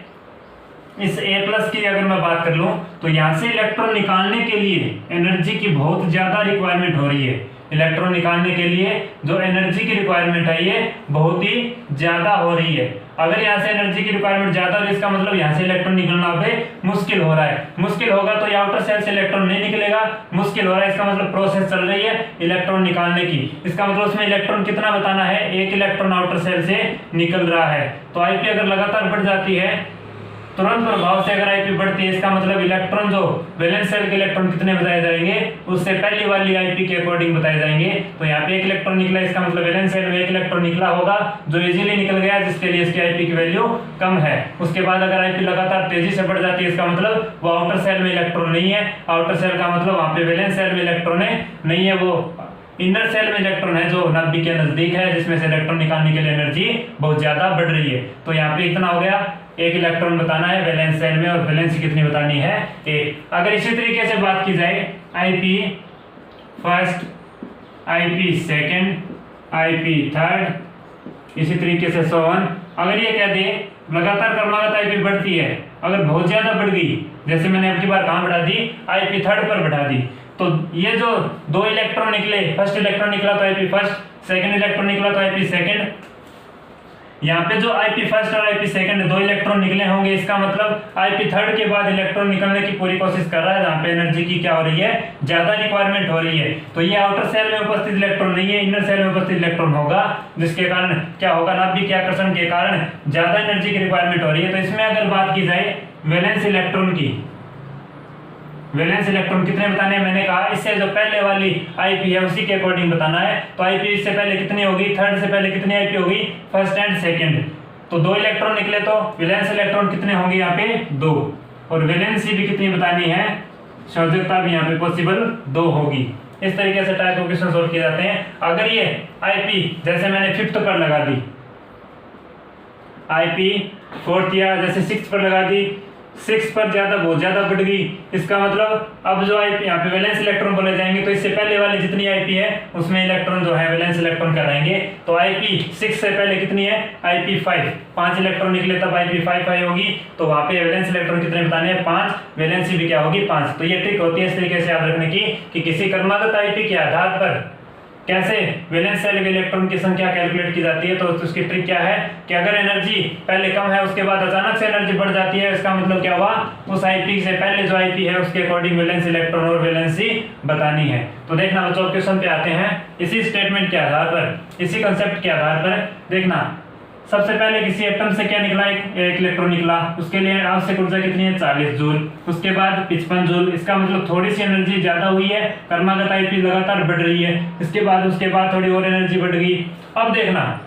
इस A प्लस की अगर मैं बात कर लूं तो यहाँ से इलेक्ट्रॉन निकालने के लिए एनर्जी की बहुत ज्यादा रिक्वायरमेंट हो रही है। इलेक्ट्रॉन निकालने के लिए जो एनर्जी की रिक्वायरमेंट है ये बहुत ही ज्यादा हो रही है। अगर यहाँ से एनर्जी की रिक्वायरमेंट ज्यादा हो इसका मतलब यहाँ से इलेक्ट्रॉन निकलना पे मुश्किल हो रहा है। मुश्किल होगा तो आउटर सेल से इलेक्ट्रॉन नहीं निकलेगा, मुश्किल हो रहा है इसका मतलब प्रोसेस चल रही है इलेक्ट्रॉन निकालने की। इसका मतलब उसमें इलेक्ट्रॉन कितना बताना है, एक इलेक्ट्रॉन आउटर सेल से निकल रहा है। तो आईपी अगर लगातार बढ़ जाती है, तुरंत प्रभाव से अगर आईपी बढ़ती है, इसका मतलब इलेक्ट्रॉन जो वैलेंस सेल के इलेक्ट्रॉन कितने बताए जाएंगे उससे पहली वाली आईपी के अकॉर्डिंग बताए जाएंगे। तो यहाँ पे एक इलेक्ट्रॉन निकला, इसका मतलब वैलेंस सेल में एक इलेक्ट्रॉन निकला होगा जो इजीली निकल गया, जिसके लिए इसकी आईपी की वैल्यू कम है। उसके बाद अगर आईपी लगातार तेजी से बढ़ जाती है, इसका मतलब वो आउटर सेल में इलेक्ट्रॉन नहीं है। आउटर सेल का मतलब वहां पे वैलेंस सेल में इलेक्ट्रॉन नहीं है, वो इनर सेल में इलेक्ट्रॉन है जो नाभिक के नजदीक है, जिसमें से इलेक्ट्रॉन निकालने के लिए एनर्जी बहुत ज्यादा बढ़ रही है। तो यहाँ पे इतना हो गया, एक इलेक्ट्रॉन बताना है वैलेंस सेल में और वैलेंसी कितनी बतानी है, एक। अगर इसी तरीके से बात की जाए IP first, IP second, IP third, इसी तरीके से 100। अगर ये कह दे लगातार क्रमागत आईपी बढ़ती है, अगर बहुत ज्यादा बढ़ गई, जैसे मैंने अब की बार कहाँ बढ़ा दी, आईपी थर्ड पर बढ़ा दी, तो ये जो दो इलेक्ट्रॉन निकले, फर्स्ट इलेक्ट्रॉन निकला तो आईपी फर्स्ट, सेकंड इलेक्ट्रॉन निकला तो आईपी सेकंड। यहाँ पे जो आईपी फर्स्ट और आईपी सेकंड दो इलेक्ट्रॉन निकले होंगे, इसका मतलब आईपी थर्ड के बाद इलेक्ट्रॉन निकलने की पूरी कोशिश कर रहा है, जहाँ पे एनर्जी की क्या हो रही है, ज्यादा रिक्वायरमेंट हो रही है। तो ये आउटर सेल में उपस्थित इलेक्ट्रॉन नहीं है, इनर सेल में उपस्थित इलेक्ट्रॉन होगा, जिसके कारण क्या होगा, नाभिक के आकर्षण के कारण ज्यादा एनर्जी की रिक्वायरमेंट हो रही है। तो इसमें अगर बात की जाए वैलेंस इलेक्ट्रॉन की, वैलेंस इलेक्ट्रॉन कितने बताने हैं, मैंने कहा इससे जो पहले वाली आईपी है उसी के अकॉर्डिंग बताना है। तो आईपी इससे पहले कितनी होगी, थर्ड से पहले कितनी आईपी होगी, फर्स्ट एंड सेकंड। तो दो इलेक्ट्रॉन निकले तो वैलेंस इलेक्ट्रॉन कितने होंगे यहाँ पे, दो। और वैलेंसी भी कितनी बतानी है, संयोजकता भी यहाँ पे पॉसिबल 2 होगी। इस तरीके से टाइप ऑफ क्वेश्चन सॉल्व किए जाते हैं। अगर ये आईपी जैसे मैंने 5th पर लगा दी, आईपी 4th या जैसे 6th पर लगा दी, 6 पर ज्यादा बहुत ज्यादा बढ़ गई, इसका मतलब अब जो आईपी यहाँ पे वैलेंस इलेक्ट्रॉन बोले जाएंगे, तो इससे पहले वाली जितनी आईपी है उसमें इलेक्ट्रॉन जो है वैलेंस इलेक्ट्रॉन कराएंगे। तो आईपी 6 से पहले कितनी है, आईपी 5, 5 इलेक्ट्रॉन निकले तब आईपी 5 होगी। तो वहां पे वैलेंस इलेक्ट्रॉन कितने बताने हैं, 5, वैलेंसी भी क्या होगी, 5। तो ये ट्रिक होती है इस तरीके से याद रखने की कि किसी क्रमागत आईपी के आधार पर कैसे वैलेंस सेल के इलेक्ट्रॉन की संख्या कैलकुलेट की जाती है। तो उसकी ट्रिक क्या है कि अगर एनर्जी पहले कम है, उसके बाद अचानक से एनर्जी बढ़ जाती है, इसका मतलब क्या हुआ, उस आईपी से पहले जो आईपी है उसके अकॉर्डिंग वैलेंस इलेक्ट्रॉन और वैलेंसी बतानी है। तो देखना बच्चों, क्वेश्चन पे आते हैं। इसी स्टेटमेंट के आधार पर, इसी कंसेप्ट के आधार पर देखना, सबसे पहले किसी एटम से क्या निकला, एक इलेक्ट्रॉन निकला, उसके लिए आवश्यक ऊर्जा कितनी है, 40 जूल। उसके बाद 55 जूल, इसका मतलब थोड़ी सी एनर्जी ज्यादा हुई है, क्रमागत आईपी लगातार बढ़ रही है। उसके बाद थोड़ी और एनर्जी बढ़ गई। अब देखना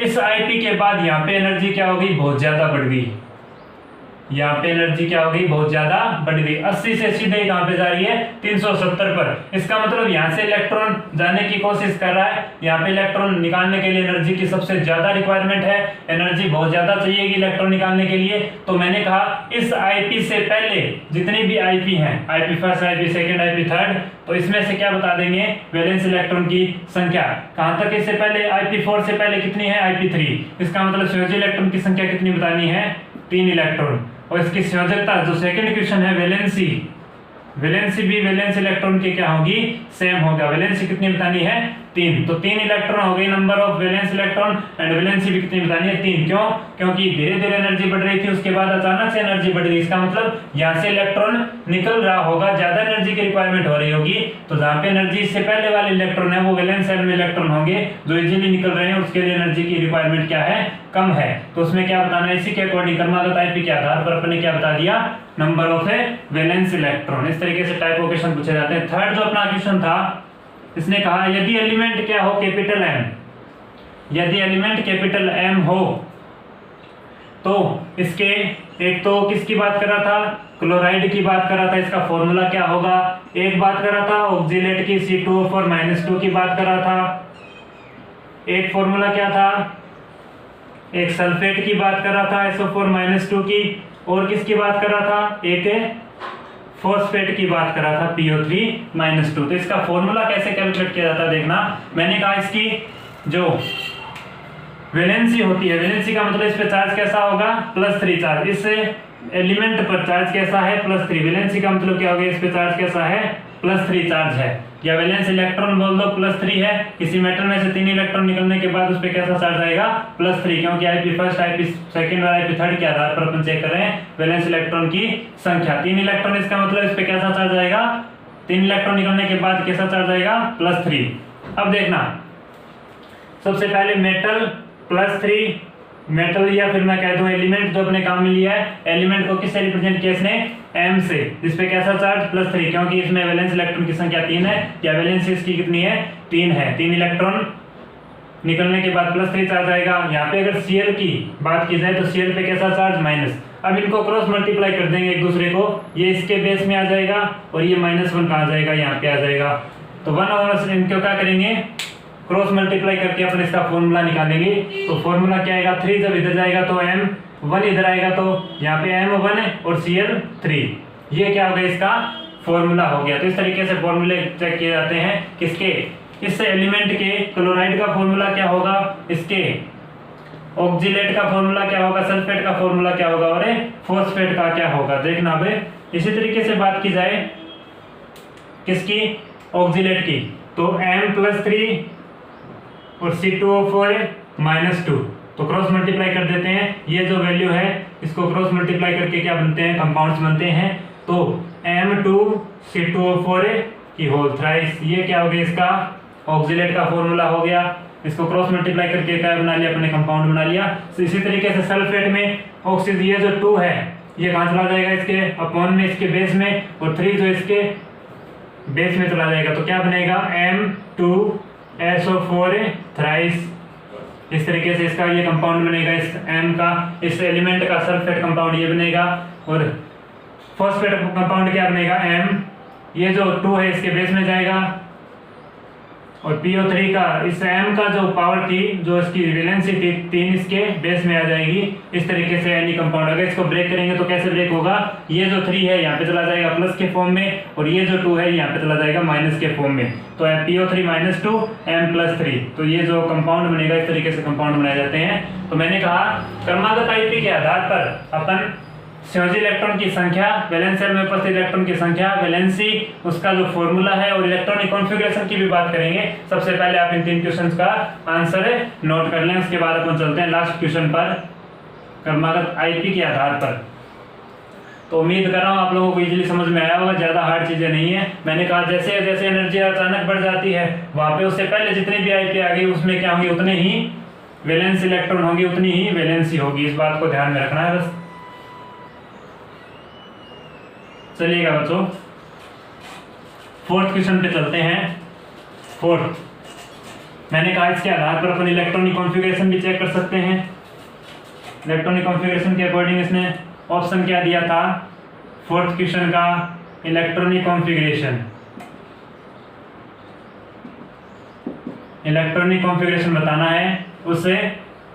इस आईपी के बाद यहाँ पे एनर्जी क्या होगी, बहुत ज्यादा बढ़ गई, यहाँ पे एनर्जी क्या होगी, बहुत ज्यादा बढ़ गई। 80 से सीधे कहां पे जा रही है, 370 पर। इसका मतलब यहाँ से इलेक्ट्रॉन जाने की कोशिश कर रहा है, यहाँ पे इलेक्ट्रॉन निकालने के लिए एनर्जी की सबसे ज्यादा रिक्वायरमेंट है, एनर्जी बहुत ज्यादा चाहिएगी इलेक्ट्रॉन निकालने के लिए। तो मैंने कहा इस आईपी से पहले जितनी भी आईपी है, IP first, IP second, IP third, तो इसमें से क्या बता देंगे, वैलेंस इलेक्ट्रॉन की संख्या। कहां तक इससे पहले, आईपी 4 से पहले कितनी है, आईपी 3। इसका मतलब संयोजी इलेक्ट्रॉन की संख्या कितनी बतानी है, 3 इलेक्ट्रॉन। और इसकी संयोजकता जो सेकंड क्वेश्चन है, वैलेंसी, वैलेंसी भी वैलेंस इलेक्ट्रॉन की क्या होगी, सेम होगा। वैलेंसी कितनी बतानी है, 3। तो 3 इलेक्ट्रॉन हो गई number of valence electron, and valency भी कितनी बतानी है, 3। क्यों, क्योंकि धीरे धीरे एनर्जी बढ़ रही थी, उसके बाद अचानक से एनर्जी बढ़ गई। इसका मतलब यहाँ से इलेक्ट्रॉन निकल रहा होगा, ज्यादा एनर्जी की रिक्वायरमेंट हो रही होगी। तो जहाँ पे एनर्जी इससे पहले वाले इलेक्ट्रॉन है वो वैलेंस सेल में इलेक्ट्रॉन होंगे जो इजीली निकल रहे हैं, उसके लिए एनर्जी की रिक्वायरमेंट क्या है, कम है। तो उसमें क्या बताना है, इसी के अकॉर्डिंग क्रमागत आईपी के आधार पर अपने क्या बता दिया, नंबर ऑफ वैलेंस इलेक्ट्रॉन। इस तरीके से टाइप ऑफ क्वेश्चन पूछे जाते हैं। थर्ड जो अपना क्वेश्चन था, इसने कहा यदि एलिमेंट क्या हो, कैपिटल एम, यदि एलिमेंट कैपिटल एम हो तो इसके, एक तो किसकी बात कर रहा था, क्लोराइड की बात कर रहा था, इसका फॉर्मूला क्या होगा। एक बात कर रहा था ऑक्जिलेट की C2O4-2 की बात कर रहा था। एक फॉर्मूला क्या था, एक सल्फेट की बात कर रहा था SO4-2 की, और किसकी बात कर रहा था, एक फॉस्फेट की बात कर रहा था PO3-2। तो इसका फॉर्मूला कैसे कैलकुलेट किया जाता है देखना। मैंने कहा इसकी जो वैलेंसी होती है, वैलेंसी का मतलब इस पे चार्ज कैसा होगा, +3 चार्ज। इस एलिमेंट पर चार्ज कैसा है, +3। वैलेंसी का मतलब क्या हो गया, इस पे चार्ज कैसा है, +3 चार्ज है। या वैलेंस इलेक्ट्रॉन बोल दो +3 है, किसी मेटल में से 3 इलेक्ट्रॉन निकलने के बाद उस पर कैसा चार्ज आएगा +3, क्योंकि आईपी फर्स्ट, आईपी सेकंड और आईपी थर्ड के आधार पर अपन चेक कर रहे हैं वैलेंस इलेक्ट्रॉन की संख्या। 3 इलेक्ट्रॉन इसका मतलब इस पे कैसा चार्ज आएगा, 3 इलेक्ट्रॉन निकलने के बाद कैसा चार्ज आएगा +3। अब देखना सबसे पहले मेटल +3, मेटल या फिर मैं कह दूं एलिमेंट जो अपने काम में लिया है, एलिमेंट को किससे रिप्रेजेंट किया इसने, m से, जिस पे कैसा चार्ज +3, क्योंकि इसमें वैलेंस इलेक्ट्रॉन की संख्या 3 है, या वैलेंस इसकी कितनी है 3 है, 3 इलेक्ट्रॉन निकलने के बाद +3 चार्ज आएगा। यहाँ पे अगर Cl की बात की जाए तो Cl पे कैसा चार्ज -। अब इनको क्रॉस मल्टीप्लाई कर देंगे एक दूसरे को, ये इसके बेस में आ जाएगा और ये -1 कहाँ जाएगा, यहाँ पे आ जाएगा। तो 1 और इनको क्या करेंगे, क्रॉस मल्टीप्लाई करके अपन इसका फॉर्मूला निकालेंगे। तो फॉर्मूला क्या आएगा, 3 जब इधर जाएगा तो m1 इधर आएगा, तो यहाँ पे m1 और Cl3, ये क्या हो गया इसका फॉर्मूला हो गया। तो इस तरीके से फॉर्मूले चेक किए जाते हैं किसके, इस एलिमेंट के। क्लोराइड का फॉर्मूला क्या होगा, इसके ऑक्जिलेट का फॉर्मूला क्या होगा, सल्फेट का फॉर्मूला क्या होगा और फॉस्फेट का क्या होगा, देखना भाई। इसी तरीके से बात की जाए किसकी, ऑक्जिलेट की, तो m+3 और C2O4 -2, तो क्रॉस मल्टीप्लाई कर देते हैं। ये जो वैल्यू है इसको क्रॉस मल्टीप्लाई करके क्या बनते हैं, कंपाउंड्स बनते हैं। तो M2C2O4 की होल थ्राइस, ये क्या हो गया इसका ऑक्जिलेट का फॉर्मूला हो गया। इसको क्रॉस मल्टीप्लाई करके क्या बना लिया, अपने कंपाउंड बना लिया। तो इसी तरीके से सल्फेट में ऑक्सीजन, ये जो 2 है ये कहाँ चला जाएगा, इसके अपॉन में, इसके बेस में, और 3 जो इसके बेस में चला जाएगा। तो क्या बनेगा M2SO4 थ्राइस। इस तरीके से इसका ये कंपाउंड बनेगा, इस M का, इस एलिमेंट का सल्फेट कंपाउंड ये बनेगा। और फॉस्फेट कंपाउंड क्या बनेगा, M, ये जो 2 है इसके बेस में जाएगा, और PO3 का, इस M का जो पावर थी, जो इसकी वैलेंसी थी 3, इसके बेस में आ जाएगी। इस तरीके से एनी कंपाउंड, अगर इसको ब्रेक करेंगे तो कैसे ब्रेक होगा, ये जो 3 है यहाँ पे चला जाएगा प्लस के फॉर्म में, और ये जो 2 है यहाँ पे चला जाएगा माइनस के फॉर्म में। तो PO3 -2 M+3, तो ये जो कंपाउंड बनेगा, इस तरीके से कंपाउंड बनाए जाते हैं। तो मैंने कहा क्रमागत आईपी के आधार पर अपन संयोजी इलेक्ट्रॉन की संख्या, वैलेंस शेल में उपस्थित इलेक्ट्रॉन की संख्या, वैलेंसी, उसका जो फॉर्मूला है, और इलेक्ट्रॉनिक कॉन्फ़िगरेशन की भी बात करेंगे। सबसे पहले आप इन 3 क्वेश्चंस का आंसर नोट कर लें, उसके बाद अपन चलते हैं लास्ट क्वेश्चन पर, क्रमागत आईपी के आधार पर। तो उम्मीद कर रहा हूँ आप लोगों को इजीली समझ में आया होगा, ज़्यादा हार्ड चीज़ें नहीं है। मैंने कहा जैसे जैसे एनर्जी अचानक बढ़ जाती है, वहाँ पे उससे पहले जितनी भी आईपी आ गई उसमें क्या होंगी, उतने ही वैलेंस इलेक्ट्रॉन होंगे, उतनी ही वैलेंसी होगी। इस बात को ध्यान में रखना है बस। चलिएगा बच्चों, 4th क्वेश्चन पे चलते हैं। 4th, मैंने कहा इसके आधार पर अपन इलेक्ट्रॉनिक कॉन्फ़िगरेशन भी चेक कर सकते हैं। इलेक्ट्रॉनिक कॉन्फ़िगरेशन के अकॉर्डिंग इसने ऑप्शन क्या दिया था 4th क्वेश्चन का, इलेक्ट्रॉनिक कॉन्फ़िगरेशन। इलेक्ट्रॉनिक कॉन्फ़िगरेशन बताना है, उससे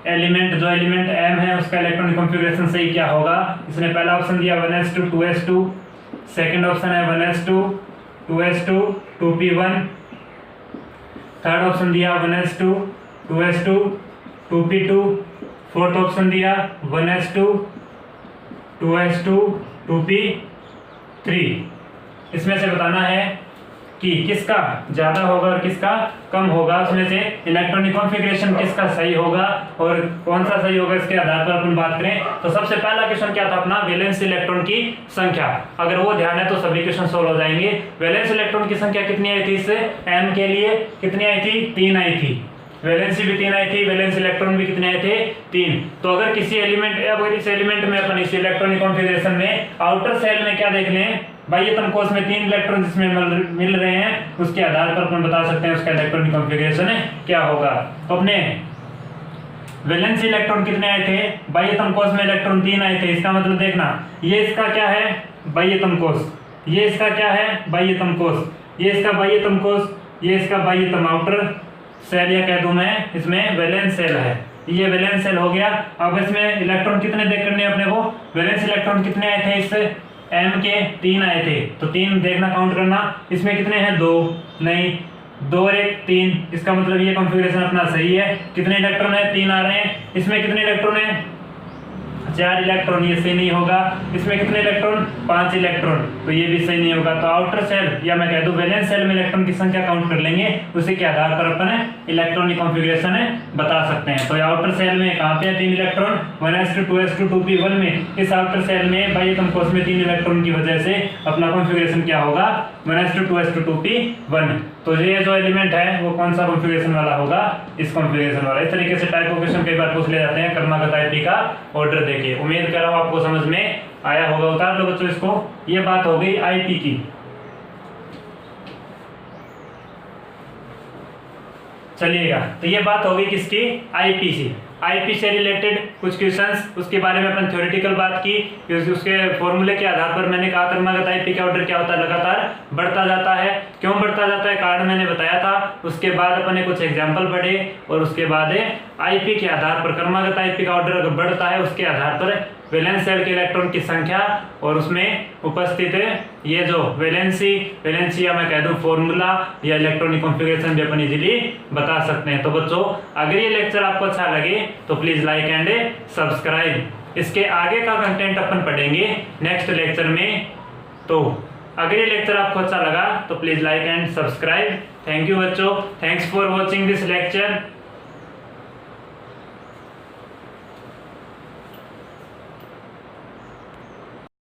एलिमेंट, जो एलिमेंट M है उसका इलेक्ट्रॉनिक कॉन्फ़िगरेशन सही क्या होगा। इसने पहला ऑप्शन दिया 1s2 2s2, सेकंड ऑप्शन है 1s2 2s2 2p1, third option दिया 1s2 2s2 2p2, fourth option दिया 1s2 2s2 2p3। इसमें से बताना है कि किसका ज़्यादा होगा और किसका कम होगा, उसमें से इलेक्ट्रॉनिक कॉन्फ़िगरेशन किसका सही होगा और कौन सा सही होगा, इसके आधार पर अपन बात करें। तो सबसे पहला क्वेश्चन क्या था अपना, वैलेंस इलेक्ट्रॉन की संख्या। अगर वो ध्यान है तो सभी क्वेश्चन सोल्व हो जाएंगे। वैलेंस इलेक्ट्रॉन की संख्या कितनी आई थी, इससे M के लिए कितनी आई थी, 3 आई थी। वैलेंसी भी 3 आई थी, वैलेंस इलेक्ट्रॉन भी कितने आए थे, 3। तो अगर किसी एलिमेंट, अगर इस एलिमेंट में अपन इस इलेक्ट्रॉनिक कॉन्फ़िगरेशन में आउटर सेल में क्या देख लें, बाह्यतम कोश में 3 इलेक्ट्रॉन जिसमें मिल रहे हैं, उसके आधार पर अपन बता सकते हैं उसका इलेक्ट्रॉनिक कॉन्फ़िगरेशन क्या होगा। तो अपने वैलेंसी इलेक्ट्रॉन कितने आए थे, बाह्यतम कोश में इलेक्ट्रॉन 3 आए थे। इसका मतलब देखना, ये इसका क्या है, बाह्यतम कोश, ये इसका क्या है, बाह्यतम कोश, ये इसका बाह्यतम कोश, ये इसका बाह्यतम आउटर सेल, या कह दूं मैं इसमें वैलेंस सेल है, ये वैलेंस सेल हो गया। अब इसमें इलेक्ट्रॉन कितने देख करने अपने को, वैलेंस इलेक्ट्रॉन कितने आए थे, इससे M के 3 आए थे, तो 3 देखना, काउंट करना। इसमें कितने हैं, 2 नहीं, 2 और 1 3, इसका मतलब ये कॉन्फ़िगरेशन अपना सही है। कितने इलेक्ट्रॉन है, 3 आ रहे हैं। इसमें कितने इलेक्ट्रॉन है, 4 इलेक्ट्रॉन, ये सही नहीं होगा। इसमें कितने इलेक्ट्रॉन? 5 इलेक्ट्रॉन, तो ये भी सही नहीं होगा। तो आउटर सेल या मैं कह दूं वैलेंस सेल में इलेक्ट्रॉन की संख्या काउंट कर लेंगे, उसी के आधार पर अपन इलेक्ट्रॉनिक कॉन्फ़िगरेशन बता सकते हैं। तो आउटर सेल में कहां पे 3 इलेक्ट्रॉन, 1s2 2p1 में। इस आउटर सेल में बाह्य एटम कोष में 3 इलेक्ट्रॉन की वजह से अपना कॉन्फ़िगरेशन क्या होगा? 1s2 2p1। तो ये जो एलिमेंट है वो कौन सा कॉन्फ़िगरेशन वाला होगा? इस कॉन्फ़िगरेशन वाला। इस तरीके से टाइप ऑफ क्वेश्चन कई बार पूछ ले जाते हैं क्रमागत आईपी का ऑर्डर देके। उम्मीद कर रहा हूं आपको समझ में आया होगा। उतार लो बच्चों इसको। ये बात हो गई आईपी की। चलिएगा, तो ये बात हो गई किसकी? आईपी से। आईपी से रिलेटेड कुछ क्वेश्चंस, उसके बारे में अपन थ्योरेटिकल बात की, उसके फॉर्मूले के आधार पर मैंने कहा क्रमागत आईपी का ऑर्डर क्या होता है? लगातार बढ़ता जाता है। क्यों बढ़ता जाता है? कारण मैंने बताया था। उसके बाद अपन ने कुछ एग्जाम्पल पढ़े और उसके बाद आईपी के आधार पर क्रमागत आईपी का ऑर्डर अगर बढ़ता है उसके आधार पर वैलेंस शेल के इलेक्ट्रॉन की संख्या और उसमें उपस्थित ये जो वैलेंसी या मैं कह दूं फॉर्मूला या इलेक्ट्रॉनिक कॉन्फ़िगरेशन भी अपन इजीली बता सकते हैं। तो बच्चों, अगर ये लेक्चर आपको अच्छा लगे तो प्लीज लाइक एंड सब्सक्राइब। इसके आगे का कंटेंट अपन पढ़ेंगे नेक्स्ट लेक्चर में। तो अगर ये लेक्चर आपको अच्छा लगा तो please like and subscribe. Thank you बच्चों, thanks for watching this lecture.